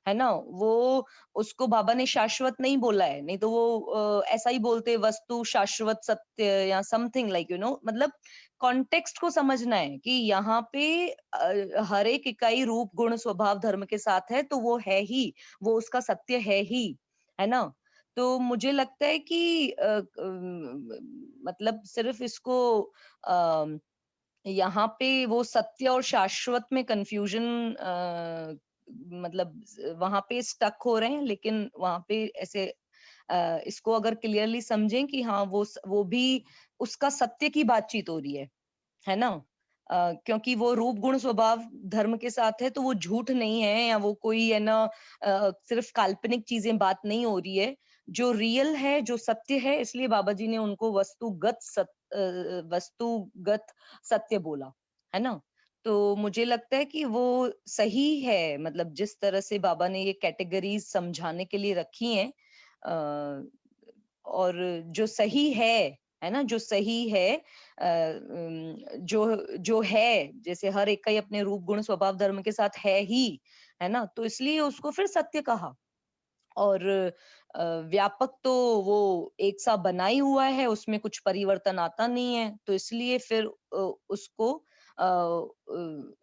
Speaker 2: है ना। वो उसको बाबा ने शाश्वत नहीं बोला है, नहीं तो वो ऐसा ही बोलते वस्तु शाश्वत सत्य या समथिंग लाइक मतलब कॉन्टेक्स्ट को समझना है कि यहाँ पे हर एक इकाई रूप गुण स्वभाव धर्म के साथ है तो वो है ही, वो उसका सत्य है ना। तो मुझे लगता है कि मतलब सिर्फ इसको अ, यहाँ पे वो सत्य और शाश्वत में कंफ्यूजन मतलब वहां पे स्टक हो रहे हैं, लेकिन वहां पे ऐसे इसको अगर क्लियरली समझें कि हाँ वो भी उसका सत्य की बातचीत हो रही है ना। क्योंकि वो रूप गुण स्वभाव धर्म के साथ है तो वो झूठ नहीं है, या वो कोई है ना सिर्फ काल्पनिक चीजें बात नहीं हो रही है, जो रियल है जो सत्य है, इसलिए बाबा जी ने उनको वस्तुगत सत्य बोला है ना। तो मुझे लगता है कि वो सही है, मतलब जिस तरह से बाबा ने ये कैटेगरीज समझाने के लिए रखी हैं, और जो सही है ना, जो सही है जो जो है, जैसे हर एक का ही अपने रूप गुण स्वभाव धर्म के साथ है ही, है ना, तो इसलिए उसको फिर सत्य कहा। और व्यापक तो वो एक सा बना ही हुआ है, उसमें कुछ परिवर्तन आता नहीं है, तो इसलिए फिर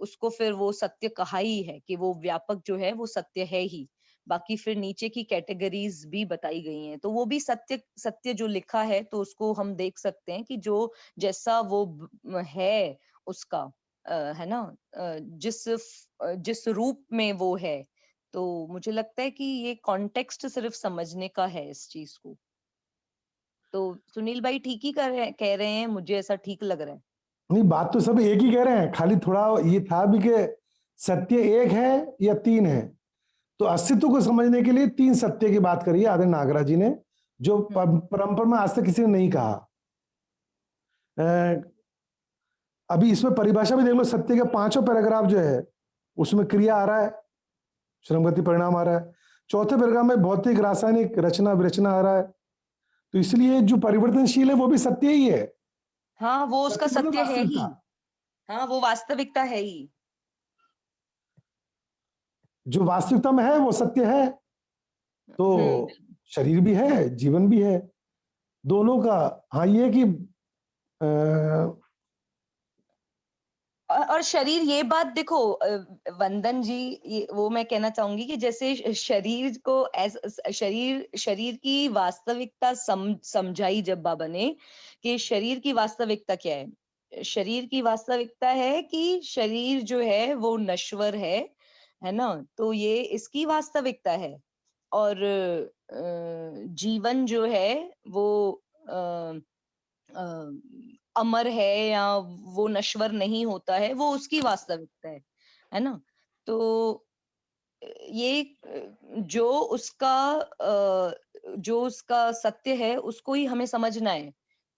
Speaker 2: उसको फिर वो सत्य कहा ही है कि वो व्यापक जो है वो सत्य है ही। बाकी फिर नीचे की कैटेगरीज भी बताई गई हैं, तो वो भी सत्य सत्य जो लिखा है तो उसको हम देख सकते हैं कि जो जैसा वो है उसका है ना, जिस रूप में वो है। तो मुझे लगता है कि ये कॉन्टेक्स्ट सिर्फ समझने का है इस चीज को। तो सुनील भाई ठीक ही कह रहे हैं, मुझे ऐसा ठीक लग रहा है।
Speaker 3: नहीं, बात तो सब एक ही कह रहे हैं, खाली थोड़ा ये था भी कि सत्य एक है या तीन है। तो अस्तित्व को समझने के लिए तीन सत्य की बात करी है आदरणीय नागराज जी ने, जो परंपरा में आज तक किसी ने नहीं कहा। अभी इसमें परिभाषा भी देख लो, सत्य के पांचों पैराग्राफ जो है उसमें क्रिया आ रहा है, श्रमगति परिणाम आ रहा है। चौथे पैराग्राफ में भौतिक रासायनिक रचना विरचना आ रहा है। तो इसलिए जो परिवर्तनशील है वो भी सत्य ही है।
Speaker 2: हाँ, वो उसका
Speaker 3: सत्य मतलब
Speaker 2: सत्य है ही।
Speaker 3: वास्तविकता।
Speaker 2: हाँ, वो वास्तविकता है ही।
Speaker 3: जो वास्तविकता में है वो सत्य है। तो शरीर भी है, जीवन भी है, दोनों का। हाँ, ये कि
Speaker 2: और शरीर, ये बात देखो वंदन जी, वो मैं कहना चाहूंगी कि जैसे शरीर को शरीर की वास्तविकता समझाई जब बाबा ने, कि शरीर की वास्तविकता क्या है। शरीर की वास्तविकता है कि शरीर जो है वो नश्वर है ना, तो ये इसकी वास्तविकता है। और जीवन जो है वो अ, अमर है या वो नश्वर नहीं होता है, वो उसकी वास्तविकता है ना। तो ये जो उसका सत्य है उसको ही हमें समझना है।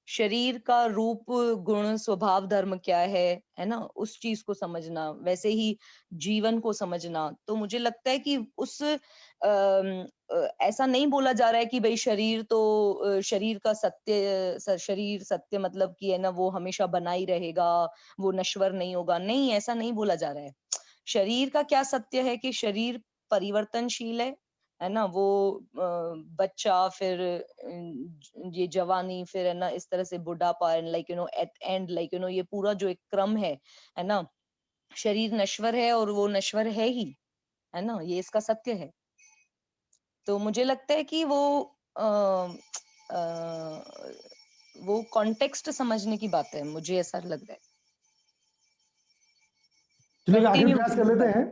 Speaker 2: शरीर का रूप, गुण, स्वभाव, धर्म क्या है ना? उस चीज को समझना, वैसे ही जीवन को समझना। तो मुझे लगता है कि ऐसा नहीं बोला जा रहा है कि भाई शरीर का शरीर सत्य मतलब कि है ना वो हमेशा बना ही रहेगा, वो नश्वर नहीं होगा। नहीं, ऐसा नहीं बोला जा रहा है। शरीर का क्या सत्य है कि शरीर परिवर्तनशील है ना? वो बच्चा, फिर ये जवानी, फिर है ना इस तरह से बुढ़ापा, and like at and like ये पूरा जो एक क्रम है ना? शरीर नश्वर है और वो नश्वर है ना? ये इसका सत्य है। तो मुझे लगता है कि अ, अ, वो कॉन्टेक्स्ट समझने की बात है, मुझे ऐसा लग रहा है।
Speaker 3: चलिए आखिर
Speaker 2: कंटिन्यू
Speaker 3: प्रयास कर लेते हैं।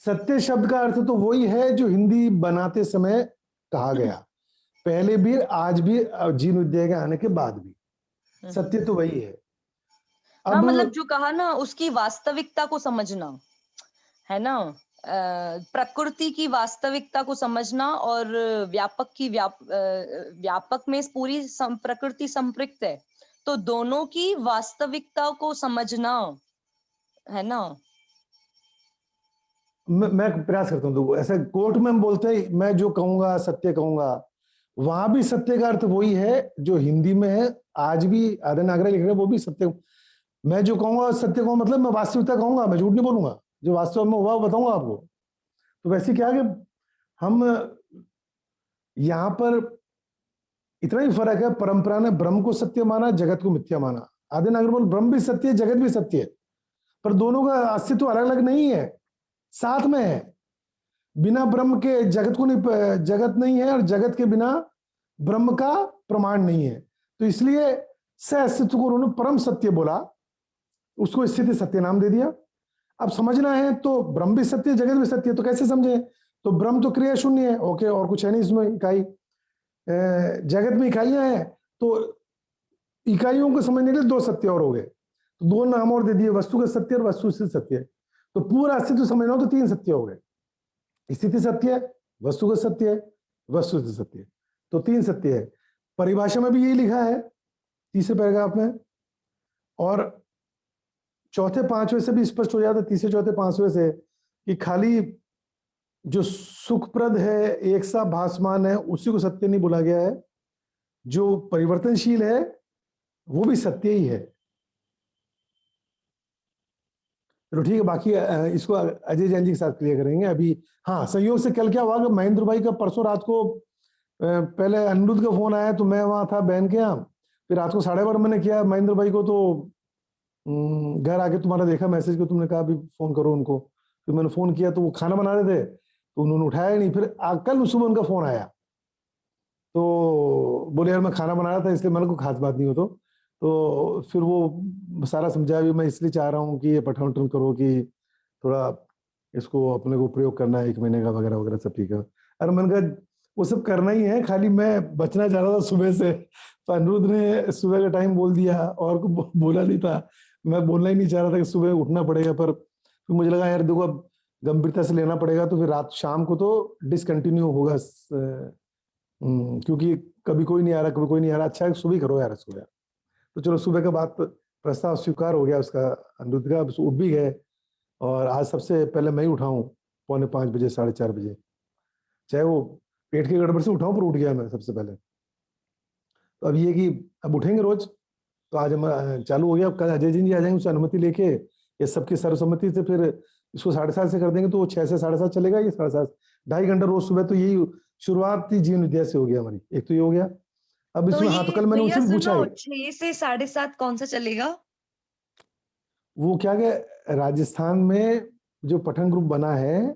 Speaker 3: सत्य शब्द का अर्थ तो वही है जो हिंदी बनाते समय कहा गया, पहले भी, आज भी, जीवन विद्या के आने के बाद भी। सत्य तो वही है।
Speaker 2: हाँ,
Speaker 3: अब
Speaker 2: मतलब जो कहा ना, उसकी वास्तविकता को समझना, है ना? प्रकृति की वास्तविकता को समझना, और व्यापक में पूरी प्रकृति संपृक्त है, तो दोनों की वास्तविकता को समझना, है ना?
Speaker 3: मैं प्रयास करता हूँ। तो ऐसे कोर्ट में हम बोलते हैं, मैं जो कहूंगा सत्य कहूंगा, वहां भी सत्य का अर्थ वही है जो हिंदी में है। आज भी आदि नागरा लिख रहे हैं, वो भी सत्य। मैं जो कहूंगा सत्य कहूंगा, मतलब मैं वास्तविकता कहूंगा, मैं झूठ नहीं बोलूंगा, जो वास्तव में हुआ वो बताऊंगा आपको। तो वैसे क्या है कि हम यहाँ पर इतना ही फर्क है, परंपरा ने ब्रह्म को सत्य माना, जगत को मिथ्या माना। आदि नागर बोल ब्रह्म भी सत्य है, जगत भी सत्य है, पर दोनों का अस्तित्व अलग अलग नहीं है, साथ में है। बिना ब्रह्म के जगत को नहीं, जगत नहीं है, और जगत के बिना ब्रह्म का प्रमाण नहीं है। तो इसलिए सह अस्तित्व को उन्होंने परम सत्य बोला, उसको स्थिति सत्य नाम दे दिया। अब समझना है तो ब्रह्म भी सत्य, जगत भी सत्य, तो कैसे समझे? तो ब्रह्म तो क्रिया शून्य है, ओके, और कुछ है नहीं इसमें इकाई। जगत में इकाइयां हैं, तो इकाइयों को समझने के लिए दो सत्य और हो गए, तो दो नाम और दे दिए, वस्तु का सत्य और वस्तु स्थित सत्य। तो पूरा अस्तित्व समझना हो तो तीन सत्य हो गए, स्थिति सत्य है, वस्तु का सत्य है, वस्तु स्थित सत्य। तो तीन सत्य है। परिभाषा में भी यही लिखा है तीसरे पैराग्राफ में, और चौथे पांचवें से भी स्पष्ट हो जाता है, तीसरे चौथे पांचवें से, कि खाली जो सुखप्रद है, एक सा भासमान है, उसी को सत्य नहीं बोला गया है। जो परिवर्तनशील है वो भी सत्य ही है। चलो ठीक है, बाकी इसको अजय जैन जी के साथ क्लियर करेंगे अभी। हाँ, संयोग से कल क्या हुआ कि महेंद्र भाई का परसों रात को पहले अनिरुद्ध का फोन आया, तो मैं वहां था बहन के यहाँ। फिर रात को 12:30 मैंने किया महेंद्र भाई को, तो घर आके तुम्हारा देखा मैसेज को, तुमने कहा अभी फोन करो उनको। फिर मैंने फोन किया तो वो खाना बना रहे थे, तो उन्होंने उठाया नहीं। फिर कल सुबह उनका फोन आया, तो बोले यार मैं खाना बना रहा था, इसलिए मैंने कोई खास बात नहीं हो। तो फिर वो सारा समझाया भी, मैं इसलिए चाह रहा हूँ कि ये पठन उठन करो, कि थोड़ा इसको अपने को प्रयोग करना है 1 महीने का, वगैरह वगैरह सब ठीक है। अरे मैंने कहा वो सब करना ही है, खाली मैं बचना चाह रहा था सुबह से। तो अनिरुद्ध ने सुबह का टाइम बोल दिया, और बोला नहीं था। मैं बोलना ही नहीं चाह रहा था कि सुबह उठना पड़ेगा, पर फिर मुझे लगा यार देखो अब गंभीरता से लेना पड़ेगा, तो फिर रात शाम को तो डिसकंटिन्यू होगा, क्योंकि कभी कोई नहीं आ रहा, कभी कोई नहीं आ रहा। अच्छा है सुबह करो यार सुबह। तो चलो सुबह का बात, प्रस्ताव स्वीकार हो गया उसका, अनिरुद्ध का, उठ भी गए। और आज सबसे पहले मैं ही उठाऊं 4:45 बजे, 4:30 बजे, चाहे वो पेट की गड़बड़ से उठाऊं, पर उठ गया मैं सबसे पहले। तो अब ये कि अब उठेंगे रोज, तो आज हम चालू हो गया। कल अजय जी आ जाएंगे, उससे अनुमति लेके, ये सबकी सर्वसम्मति से फिर इसको 7:30 से कर देंगे, तो वो 6 से 7:30 चलेगा, ये 7:30, 2.5 घंटा रोज सुबह। तो यही शुरुआती जीवन विद्या से हो गया हमारी, एक तो ये हो गया। अब
Speaker 2: तो
Speaker 3: इसमें हाँ, तो कल मैंने उनसे भी पूछा है
Speaker 2: 6 से 7:30 कौन सा चलेगा?
Speaker 3: वो क्या कि राजस्थान में जो पठन ग्रुप बना है,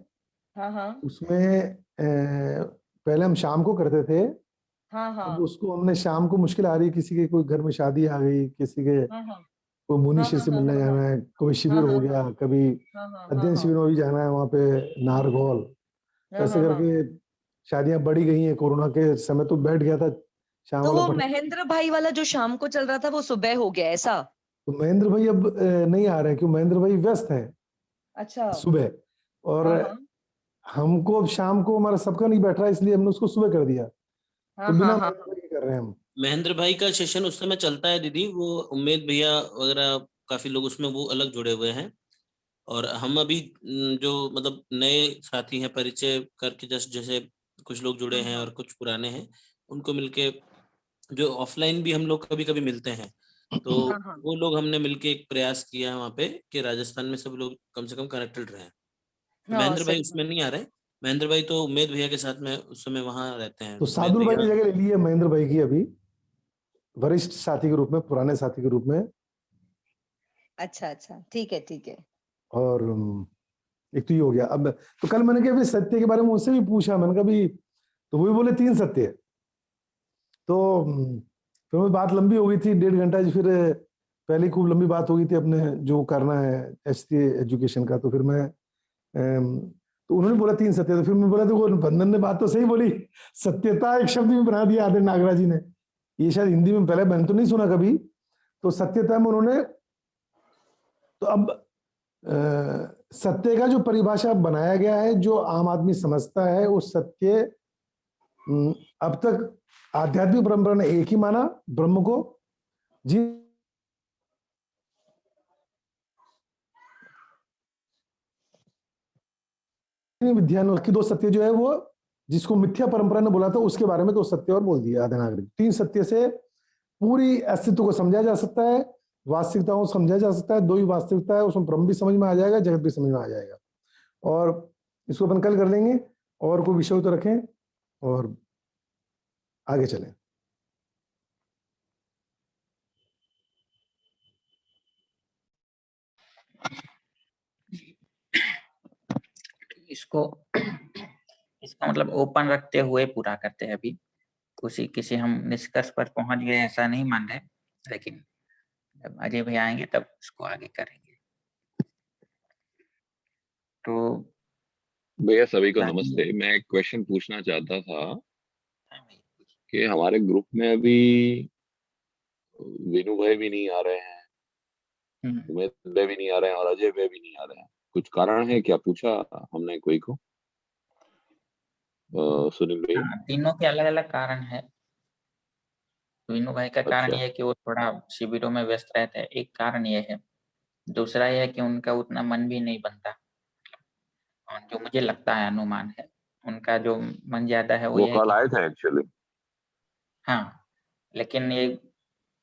Speaker 2: हाँ
Speaker 3: उसमें पहले हम शाम को करते थे।
Speaker 2: हाँ
Speaker 3: अब उसको हमने, शाम को मुश्किल आ रही, किसी के कोई घर में शादी आ गई, किसी के
Speaker 2: हाँ
Speaker 3: कोई मुनि
Speaker 2: हाँ
Speaker 3: ऋषि से मिलने
Speaker 2: हाँ
Speaker 3: जाना है, कोई शिविर हो गया, कभी अध्ययन शिविर में भी जाना है वहां पे नारगौल। तो ऐसे करके शादियां बढ़ी गई हैं। कोरोना के समय तो बैठ गया था शाम
Speaker 2: तो
Speaker 3: वाला
Speaker 2: वो
Speaker 3: पठन।
Speaker 2: महेंद्र भाई वाला जो शाम को चल रहा था वो सुबह हो गया, ऐसा?
Speaker 3: तो महेंद्र भाई अब नहीं आ रहे हैं, क्योंकि महेंद्र भाई व्यस्त हैं
Speaker 2: अच्छा।
Speaker 3: सुबह। और
Speaker 2: हाँ
Speaker 3: हमको अब शाम को हमारा सबका नहीं बैठ रहा, इसलिए हमने उसको सुबह कर दिया, तो
Speaker 2: हाँ
Speaker 3: बिना
Speaker 2: हाँ हाँ
Speaker 3: महेंद्र भाई के कर रहे हैं हम।
Speaker 4: महेंद्र भाई का सेशन उस समय चलता है दीदी, वो उम्मेद भैया वगैरह काफी लोग उसमें वो अलग जुड़े हुए हैं, और हम अभी जो मतलब नए साथी हैं परिचय करके, जस्ट जैसे कुछ लोग जुड़े हैं और कुछ पुराने हैं, उनको मिलके जो ऑफलाइन भी हम लोग कभी कभी मिलते हैं, तो
Speaker 2: हाँ हाँ
Speaker 4: वो लोग हमने मिलके एक प्रयास किया है वहाँ पे कि राजस्थान में सब लोग कम से कम कनेक्टेड रहें। तो
Speaker 2: हाँ,
Speaker 4: महेंद्र भाई
Speaker 2: सही बात।
Speaker 4: उसमें नहीं आ रहे, महेंद्र भाई तो उम्मेद भैया के साथ में उस समय वहाँ रहते हैं।
Speaker 3: तो
Speaker 4: उम्मेद
Speaker 3: सादुल भाई
Speaker 4: भैया
Speaker 3: ने जगह ले ली है महेंद्र भाई की अभी, वरिष्ठ साथी के रूप में, पुराने साथी के रूप में।
Speaker 2: अच्छा अच्छा, ठीक है ठीक है।
Speaker 3: और एक तो ये हो गया। अब तो कल मैंने कहा सत्य के बारे में उससे भी पूछा, मैंने कहा भी, तो वो भी बोले 3 सत्य है। तो फिर वो बात लंबी हो गई थी, 1.5 घंटा जी। फिर पहले खूब लंबी बात हो गई थी अपने जो करना है एचटी एजुकेशन का। तो फिर मैं तो उन्होंने बोला 3 सत्य। तो फिर मैं बोला, देखो बंधन ने बात तो सही बोली, सत्यता एक शब्द में बना दिया आदर नागराज जी ने। ये शायद हिंदी में पहले मैंने तो नहीं सुना कभी। तो सत्यता में उन्होंने, तो अब सत्य का जो परिभाषा बनाया गया है, जो आम आदमी समझता है, उस सत्य अब तक आध्यात्मिक परंपरा ने एक ही माना, ब्रह्म को। जी विद्यान की 2 सत्य जो है वो, जिसको मिथ्या परंपरा ने बोला था, उसके बारे में 2 सत्य और बोल दिया आदि नागरिक। 3 सत्य से पूरी अस्तित्व को समझा जा सकता है, वास्तविकता को समझा जा सकता है। 2 ही वास्तविकता है, उसमें ब्रह्म भी समझ में आ जाएगा, जगत भी समझ में आ जाएगा। और इसको अपन कल कर लेंगे, और कोई विषय तो रखें और आगे चलें।
Speaker 1: इसको इसका मतलब ओपन रखते हुए पूरा करते हैं। अभी किसी हम निष्कर्ष पर पहुंच गए ऐसा नहीं मान रहे, लेकिन जब अजय भाई आएंगे तब इसको आगे करेंगे। तो
Speaker 7: भैया सभी को नमस्ते। मैं एक क्वेश्चन पूछना चाहता था कि हमारे ग्रुप में अभी विनू भाई भी नहीं आ रहे हैं, उमेश भाई भी नहीं आ रहे हैं और अजय भाई भी नहीं आ रहे हैं। कुछ कारण है क्या, पूछा हमने कोई को? सुनील भैया।
Speaker 1: हाँ, तीनों के अलग अलग कारण है। विनू भाई का कारण
Speaker 7: अच्छा,
Speaker 1: ये है कि वो थोड़ा शिविरों में व्यस्त रहते हैं, एक कारण ये है। दूसरा यह है कि उनका उतना मन भी नहीं बनता, और जो मुझे लगता है अनुमान है, उनका जो मन ज्यादा है वो
Speaker 7: वो
Speaker 1: ये है
Speaker 7: कल
Speaker 1: कि
Speaker 7: आए थे एक्चुअली।
Speaker 1: हाँ, लेकिन ये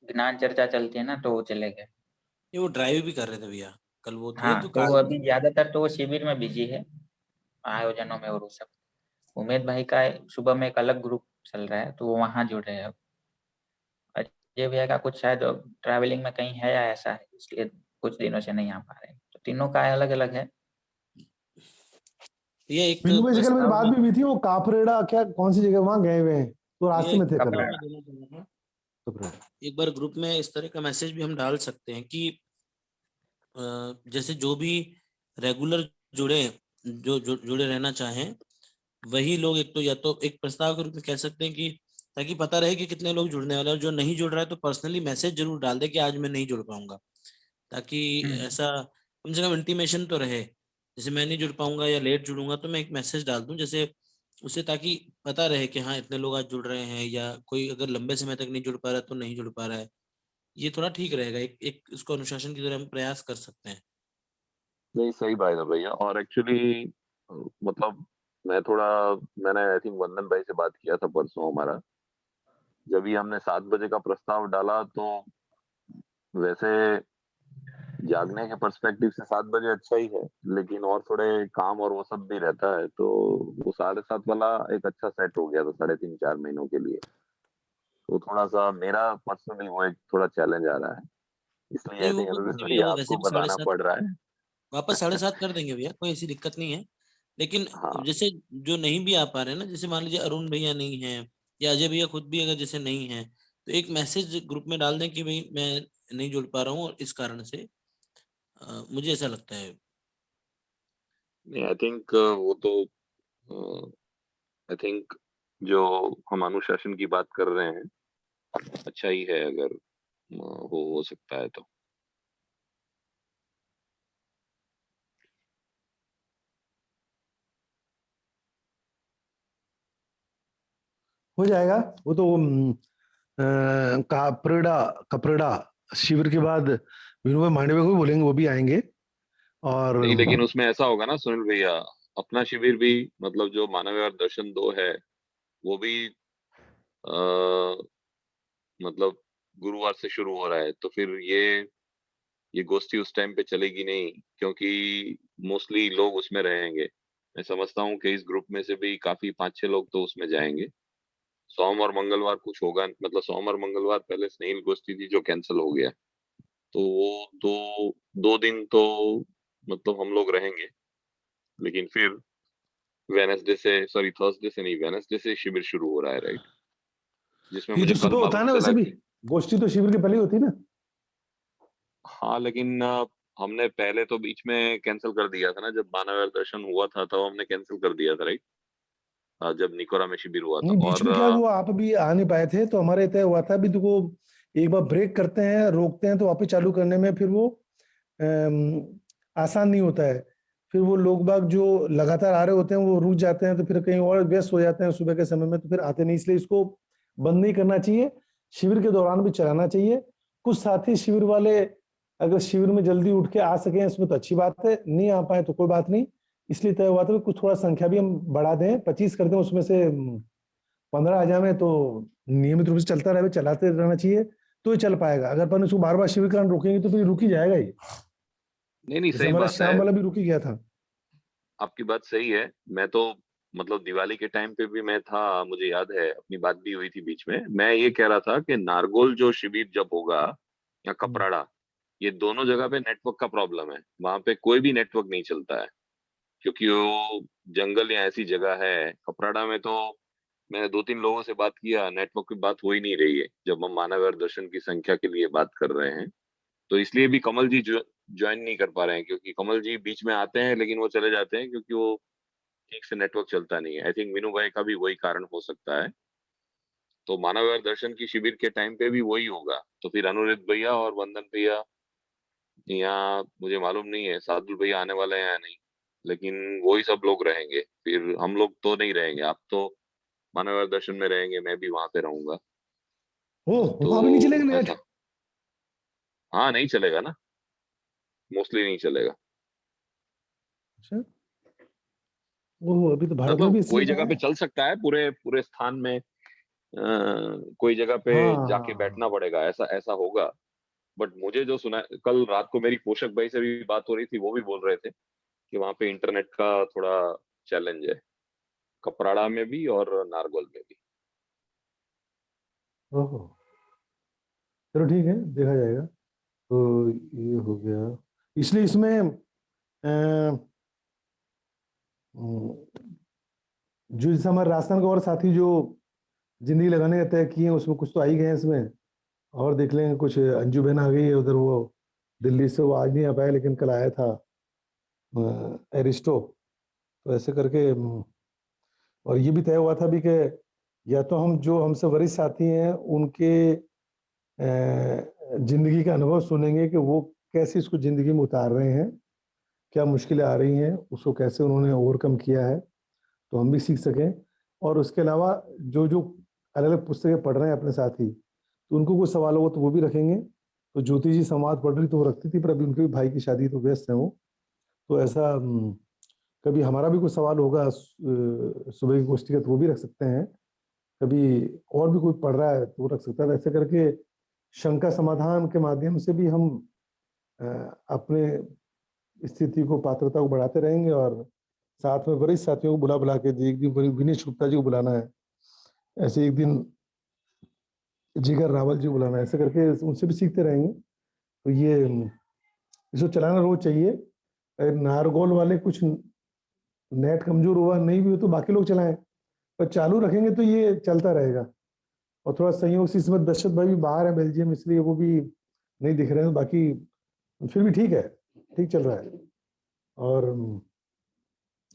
Speaker 1: ज्ञान चर्चा चलती है ना, तो वो चले गए।
Speaker 4: ये वो ड्राइव भी कर रहे थे भैया, कल वो थे
Speaker 1: हाँ,
Speaker 4: तो
Speaker 1: तो वो
Speaker 4: काट।
Speaker 1: अभी ज्यादातर तो वो शिविर में बिजी है, आयोजनों में और वो सब। उमेद भाई का सुबह में एक अलग ग्रुप चल रहा है, तो वो वहां जुड़े हैं अब। अजय भैया का कुछ शायद ट्रैवलिंग में कहीं है या ऐसा है, इसलिए कुछ दिनों से नहीं आ पा रहे। तो तीनों का अलग अलग है।
Speaker 4: ये एक
Speaker 3: विनू भाई से कल मेरी
Speaker 4: प्रस्ताव
Speaker 3: बात
Speaker 4: में,
Speaker 3: भी हुई थी, वो कापरेड़ा क्या कौन सी जगह वहां गए हुए हैं, तो
Speaker 4: भैया
Speaker 3: रास्ते
Speaker 4: एक
Speaker 3: में थे कल
Speaker 4: प्रस्ताव
Speaker 3: वो।
Speaker 4: में देना चाहूंगा।
Speaker 3: तो
Speaker 4: एक बार ग्रुप में इस तरह का मैसेज भी हम डाल सकते हैं कि जैसे जो भी रेगुलर जुड़े, जुड़े रहना चाहें, वही लोग एक तो, या तो एक प्रस्ताव के रूप में कह सकते हैं कि ताकि पता रहे कि कितने लोग जुड़ने वाले हैं, और जो नहीं जुड़ रहा है तो पर्सनली मैसेज जरूर डाल दे कि आज मैं नहीं जुड़ पाऊंगा, ताकि ऐसा कम से कम इंटीमेशन तो रहे। जैसे मैं नहीं जुड़ पाऊंगा या लेट जुड़ूंगा तो मैं एक मैसेज डाल दूं जैसे उसे, ताकि पता रहे कि हाँ इतने लोग आज जुड़ रहे हैं, या कोई अगर लंबे समय तक नहीं जुड़ पा रहा है तो नहीं जुड़ पा रहा है। ये थोड़ा ठीक रहेगा, एक इसको अनुशासन की तरह हम प्रयास कर सकते हैं।
Speaker 7: नहीं सही बात है भैया। और एक्चुअली मतलब मैं थोड़ा, मैंने आई थिंक वंदन भाई से बात किया था परसों हमारा, जब भी हमने 7 बजे का प्रस्ताव डाला, तो वैसे जागने के पर्सपेक्टिव से 7 बजे अच्छा ही है, लेकिन और थोड़े काम और वो सब भी रहता है, तो वो 7:30 वाला एक अच्छा सेट हो गया था 3.5-4 महीनों के लिए। तो थोड़ा सा मेरा पर्सनली वो एक थोड़ा चैलेंज आ रहा है, इसलिए
Speaker 4: नहीं
Speaker 7: आई
Speaker 4: वो
Speaker 7: थिंक
Speaker 4: कोई बात नहीं
Speaker 7: अभी
Speaker 4: भैया, वो वैसे
Speaker 7: आपको
Speaker 4: भी साढ़े
Speaker 7: बताना
Speaker 4: सात
Speaker 7: पड़ रहा है।
Speaker 4: वापस 7:30 कर देंगे भैया, कोई ऐसी दिक्कत नहीं है। लेकिन
Speaker 7: हाँ
Speaker 4: जैसे जो नहीं भी आ पा रहे हैं ना, जैसे मान लीजिए अरुण भैया नहीं है, या अजय भैया खुद भी अगर जैसे नहीं है, तो एक मैसेज ग्रुप में डाल दें कि भाई मैं नहीं जुड़ पा रहा हूँ और इस कारण से, मुझे ऐसा लगता है।
Speaker 7: नहीं आई थिंक वो तो आई थिंक जो हम अनुशासन की बात कर रहे हैं अच्छा ही है, अगर हो सकता है तो।
Speaker 3: हो जाएगा वो तो। कपरेड़ा शिविर के बाद विनोबा मांडवे को भी बोलेंगे, वो भी आएंगे। और
Speaker 7: नहीं, लेकिन उसमें ऐसा होगा ना सुनील भैया, अपना शिविर भी मतलब जो मानव व्यवहार दर्शन 2 है वो भी मतलब गुरुवार से शुरू हो रहा है, तो फिर ये गोष्ठी उस टाइम पे चलेगी नहीं, क्योंकि मोस्टली लोग उसमें रहेंगे। मैं समझता हूँ कि इस ग्रुप में से भी काफी 5-6 लोग तो उसमें जाएंगे। सोम और मंगलवार कुछ होगा, मतलब सोम और मंगलवार पहले स्नेहिल गोष्ठी थी जो कैंसिल हो गया, तो वो 2 दिन तो मतलब हम लोग रहेंगे। लेकिन फिर वेनसडे से, सॉरी थर्सडे से नहीं, वेनसडे से शिविर शुरू हो रहा है, राइट? जिसमें
Speaker 3: ये
Speaker 7: मुझे
Speaker 3: तो
Speaker 7: कल
Speaker 3: सुबह होता है
Speaker 7: मालूम
Speaker 3: ना, वैसे
Speaker 7: चला
Speaker 3: भी
Speaker 7: कि
Speaker 3: गोष्ठी तो शिविर के पहले ही होती है ना।
Speaker 7: हाँ, लेकिन हमने पहले तो बीच में कैंसिल कर दिया था ना, जब मानव दर्शन हुआ था तब हमने कैंसिल कर दिया था, राइट? जब निकोरा में शिविर हुआ था।
Speaker 3: नहीं, बीच
Speaker 7: और
Speaker 3: में क्या हुआ, आप भी आ नहीं पाए थे, तो हमारे तय हुआ था भी देखो एक बार ब्रेक करते हैं, रोकते हैं, तो वापस चालू करने में फिर वो आसान नहीं होता है। फिर वो लोग बाग जो लगातार आ रहे होते हैं वो रुक जाते हैं, तो फिर कहीं और व्यस्त हो जाते हैं सुबह के समय में, तो फिर आते नहीं। इसलिए इसको बंद नहीं करना चाहिए, शिविर के दौरान भी चलाना चाहिए। कुछ साथी शिविर वाले अगर शिविर में जल्दी उठ के आ सके इसमें तो अच्छी बात है, नहीं आ पाए तो कोई बात नहीं। इसलिए तय हुआ था कि कुछ थोड़ा संख्या भी हम बढ़ा दें, 25 कर दें, उसमें से 15 आ जाए, तो नियमित रूप से चलता रहे, चलाते रहना चाहिए तो ही चल पाएगा। अगर अपन उसको बार बार शिविर कराने रोकेंगे तो फिर रुक ही जाएगा ही।
Speaker 7: नहीं,
Speaker 3: जैसे
Speaker 7: सही
Speaker 3: हमारा
Speaker 7: बात है,
Speaker 3: शाम वाला भी रुक ही गया था।
Speaker 7: आपकी बात सही है। मैं तो मतलब दिवाली के टाइम पे भी मैं था, मुझे याद है, अपनी बात भी हुई थी बीच में। मैं ये कह रहा था कि नारगोल जो शिविर जब होगा या कपराड़ा, ये दोनों जगह पे नेटवर्क का प्रॉब्लम है। वहां पे कोई भी नेटवर्क नहीं चलता है, क्योंकि वो जंगल या ऐसी जगह है। कपराड़ा में तो मैंने 2-3 लोगों से बात किया, नेटवर्क की बात हो ही नहीं रही है जब हम मानव दर्शन की संख्या के लिए बात कर रहे हैं। तो इसलिए भी कमल जी ज्वाइन नहीं कर पा रहे हैं, क्योंकि कमल जी बीच में आते हैं लेकिन वो चले जाते हैं क्योंकि वो ठीक से नेटवर्क चलता नहीं है। आई थिंक मीनू भाई का भी वही कारण हो सकता है। तो मानव दर्शन की शिविर के टाइम पे भी वही होगा, तो फिर अनुरुद्ध भैया और वंदन भैया, यहाँ मुझे मालूम नहीं है सादुल भैया आने वाले हैं या नहीं, लेकिन वही सब लोग रहेंगे। फिर हम लोग तो नहीं रहेंगे, आप तो मानव दर्शन में रहेंगे, मैं भी वहां पे रहूंगा।
Speaker 3: ओ,
Speaker 7: तो
Speaker 3: वहां भी नहीं चलेगा नेट?
Speaker 7: ऐसा, हाँ, नहीं चलेगा ना, मोस्टली नहीं चलेगा।
Speaker 3: अच्छा, वो अभी तो भारत में भी
Speaker 7: मतलब
Speaker 3: इसी
Speaker 7: कोई
Speaker 3: जगह
Speaker 7: जगह पे
Speaker 3: है।
Speaker 7: चल सकता है, पूरे पूरे स्थान में कोई जगह पे जाके
Speaker 3: हाँ,
Speaker 7: बैठना पड़ेगा, ऐसा ऐसा होगा। बट मुझे जो सुना, कल रात को मेरी पोषक भाई से भी बात हो रही थी, वो भी बोल रहे थे कि वहां पे इंटरनेट का थोड़ा चैलेंज है, कपराड़ा में भी और नारगोल में भी।
Speaker 3: ओहो, चलो ठीक है, देखा जाएगा। तो ये हो गया, इसलिए इसमें जो जैसे हमारे राजस्थान के और साथी जो जिंदगी लगाने का तय किए हैं, उसमें कुछ तो आ ही गए हैं इसमें। और देख लेंगे, कुछ अंजू बहन आ गई है उधर, वो दिल्ली से, वो आज नहीं आ पाया लेकिन कल आया था एरिस्टो। तो ऐसे करके और ये भी तय हुआ था भी कि या तो हम जो हमसे वरिष्ठ साथी हैं उनके जिंदगी का अनुभव सुनेंगे कि वो कैसे इसको जिंदगी में उतार रहे हैं, क्या मुश्किलें आ रही हैं, उसको कैसे उन्होंने ओवरकम किया है, तो हम भी सीख सकें। और उसके अलावा जो जो अलग अलग पुस्तकें पढ़ रहे हैं अपने साथी, तो उनको कुछ सवाल होगा तो वो भी रखेंगे। तो ज्योति जी संवाद पढ़ रही तो वो रखती थी, पर अभी उनके भी भाई की शादी तो व्यस्त है वो। तो ऐसा कभी हमारा भी कुछ सवाल होगा सुबह की गोष्ठी का, तो वो भी रख सकते हैं। कभी और भी कोई पढ़ रहा है तो वो रख सकता है। ऐसे करके शंका समाधान के माध्यम से भी हम अपने स्थिति को, पात्रता को बढ़ाते रहेंगे। और साथ में वरिष्ठ साथियों को बुला बुला के, एक दिन विनीश गुप्ता जी को बुलाना है, ऐसे एक दिन जिगर रावल जी को बुलाना है, ऐसे करके उनसे भी सीखते रहेंगे। तो ये इसको चलाना रोज चाहिए। अगर नारगोल वाले कुछ नेट कमजोर हुआ नहीं भी हो तो बाकी लोग चलाएं, पर चालू रखेंगे तो ये चलता रहेगा। और थोड़ा संयोग से इसमें दशरथ भाई भी बाहर है बेल्जियम, इसलिए वो भी नहीं दिख रहे हैं, बाकी फिर भी ठीक है, ठीक चल रहा है। और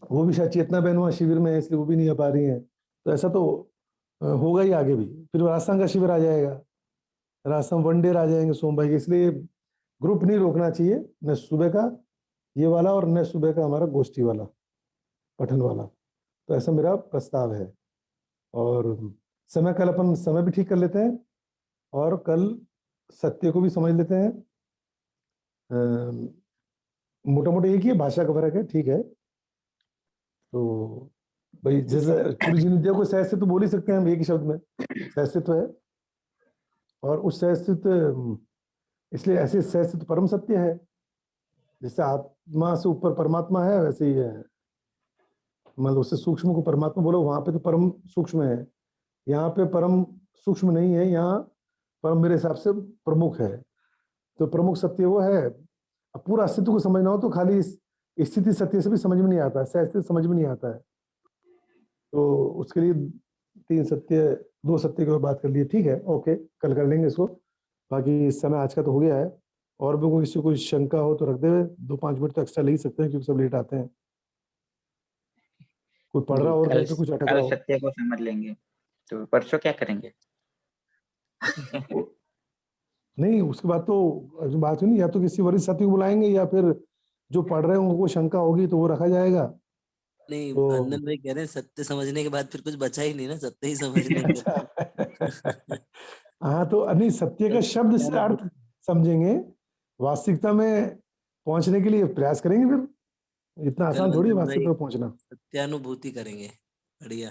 Speaker 3: वो भी शायद चेतना बहन वहाँ शिविर में है, इसलिए वो भी नहीं आ पा रही हैं। तो ऐसा तो होगा ही आगे भी। फिर राजस्थान का शिविर आ जाएगा, राजस्थान वनडे आ जाएंगे सोम भाई के, इसलिए ग्रुप नहीं रोकना चाहिए, न सुबह का ये वाला और न सुबह का हमारा गोष्ठी वाला, पठन वाला। तो ऐसा मेरा प्रस्ताव है। और समय कल अपन समय भी ठीक कर लेते हैं और कल सत्य को भी समझ लेते हैं। मोटा मोटा एक ही है, भाषा का फर्क है, ठीक है। तो भाई जैसे पूरी जीवन विद्या को सहस्तित्व तो बोल ही सकते हैं हम एक ही शब्द में, सहस्तित्व है। और उस सहस्तित्व, इसलिए ऐसे सहस्तित्व परम सत्य है। जैसे आत्मा से ऊपर परमात्मा है, वैसे ही है, मतलब उससे सूक्ष्म को परमात्मा बोलो, वहां पे तो परम सूक्ष्म है, यहाँ पे परम सूक्ष्म नहीं है, यहाँ परम मेरे हिसाब से प्रमुख है। तो प्रमुख सत्य वो है। अब पूरा अस्तित्व को समझना हो तो खाली स्थिति सत्य से भी समझ में नहीं आता, सहस्तित्व समझ में नहीं आता है। तो उसके लिए 3 सत्य 2 सत्य की बात कर लिए, ठीक है, ओके, कल कर लेंगे इसको। बाकी इस समय आज का तो हो गया है, और भी किसी को शंका हो तो रख दे, 2-5 मिनट तो एक्स्ट्रा ले ही सकते हैं क्योंकि सब लेट आते हैं। कोई पढ़ रहा और कहीं पे कुछ अटक रहा
Speaker 1: कल
Speaker 3: हो।
Speaker 1: सत्य को समझ लेंगे, तो परसों क्या करेंगे?
Speaker 3: नहीं, उसके बाद तो बात नहीं, या तो किसी वरिष्ठ साथी को बुलाएंगे या फिर जो पढ़ रहे हैं उनको शंका होगी तो वो रखा जाएगा।
Speaker 4: नहीं,
Speaker 3: तो
Speaker 4: अंदन भाई कह रहे हैं सत्य समझने के बाद फिर कुछ बचा ही नहीं ना, सत्य ही समझ लेंगे।
Speaker 3: अच्छा। हाँ, तो नहीं, सत्य का शब्द से अर्थ समझेंगे, वास्तविकता में पहुंचने के लिए प्रयास करेंगे। फिर इतना
Speaker 4: कल
Speaker 3: आसान थोड़ी है
Speaker 4: अंदन
Speaker 3: वास्तविकता
Speaker 4: भाई
Speaker 3: में पहुंचना।
Speaker 4: सत्यानुभूति करेंगे, बढ़िया।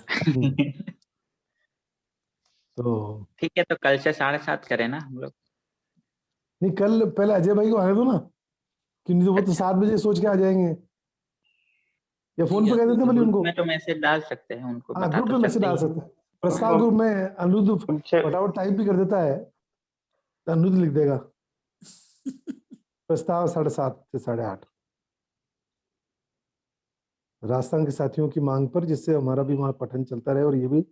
Speaker 3: तो
Speaker 1: ठीक है, तो कल से 7:30 करें ना हम लोग।
Speaker 3: नहीं, कल पहले अजय भाई को आने दो ना, कि नहीं तो वो तो
Speaker 1: अच्छा।
Speaker 3: 7 बजे सोच के आ जाएंगे, या फोन
Speaker 4: ठीक
Speaker 3: पे
Speaker 4: है,
Speaker 3: कह देते हैं भले
Speaker 1: ग्रुप
Speaker 3: उनको।
Speaker 1: में तो मैसेज डाल सकते हैं, उनको
Speaker 3: हाँ,
Speaker 1: पता
Speaker 3: ग्रुप
Speaker 1: तो
Speaker 3: में मैसेज
Speaker 1: चलता
Speaker 3: डाल
Speaker 1: ही है।
Speaker 3: सकते हैं। प्रस्ताव ग्रुप में अनिरुद्ध फटाफट टाइप भी कर देता है, तो अनिरुद्ध लिख देगा प्रस्ताव 7:30 से 8:30 राजस्थान के साथियों की मांग पर, जिससे हमारा भी वहाँ पठन चलता रहे और ये भी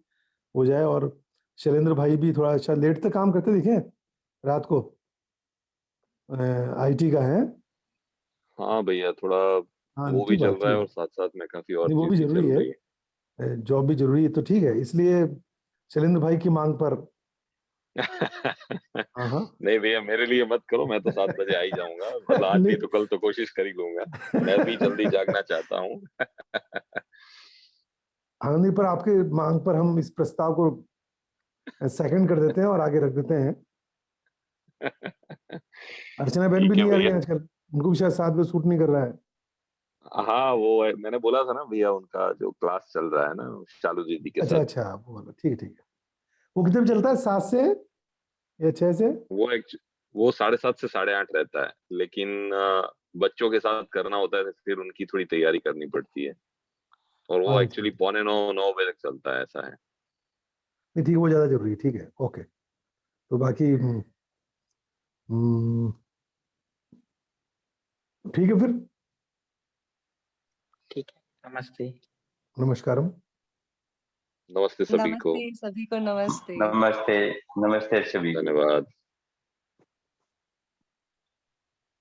Speaker 3: हो जाए। और शैलेंद्र भाई भी थोड़ा अच्छा लेट तक काम करते दिखे रात को, आईटी का है।
Speaker 7: हाँ भैया, थोड़ा
Speaker 3: हाँ
Speaker 7: वो भी
Speaker 3: ठीक
Speaker 7: चल
Speaker 3: बात,
Speaker 7: रहा
Speaker 3: ठीक
Speaker 7: है और
Speaker 3: बात।
Speaker 7: साथ साथ में काफी और
Speaker 3: नहीं, वो
Speaker 7: चीज
Speaker 3: भी
Speaker 7: भी
Speaker 3: जरूरी
Speaker 7: चल
Speaker 3: है,
Speaker 7: रही है।
Speaker 3: जॉब भी जरूरी है, तो ठीक है, इसलिए शैलेंद्र भाई की मांग पर। हाँ हाँ।
Speaker 7: नहीं भैया, मेरे लिए मत करो, मैं तो 7 बजे आ ही जाऊंगा, मतलब आज नहीं तो कल तो कोशिश कर ही लूंगा। मैं भी जल्दी जागना चाहता हूँ।
Speaker 3: हाँ, नहीं, पर आपके मांग पर हम इस प्रस्ताव को सेकंड कर देते हैं और आगे रख देते हैं। अर्चना बहन भी
Speaker 7: ठीक है
Speaker 3: नहीं आ रही
Speaker 7: भैया।
Speaker 3: है आजकल, उनको भी शायद 7 बजे सूट नहीं कर रहा है।
Speaker 7: हाँ, वो मैंने बोला था ना भैया, उनका जो क्लास चल रहा है ना शालू दीदी के
Speaker 3: अच्छा
Speaker 7: साथ,
Speaker 3: अच्छा, वो वाला, ठीक है ठीक है। वो कितने बजे चलता है, 7 से या 6 से?
Speaker 7: वो 7:30 से 8:30 रहता है, लेकिन बच्चों के साथ करना होता है तो फिर उनकी थोड़ी तैयारी करनी पड़ती है, और वो
Speaker 3: अच्छा,
Speaker 7: एक्चुअली 8:45-9 बजे तक चलता है, ऐसा है।
Speaker 3: नहीं ठीक है, वो ज्यादा जरूरी है, ठीक है, ओके। तो बाकी हम्म, ठीक है फिर,
Speaker 1: ठीक है, नमस्ते।
Speaker 3: नमस्कारम।
Speaker 7: नमस्ते सभी को।
Speaker 2: नमस्ते सभी को, नमस्ते।
Speaker 8: नमस्ते, नमस्ते सभी को।
Speaker 7: धन्यवाद।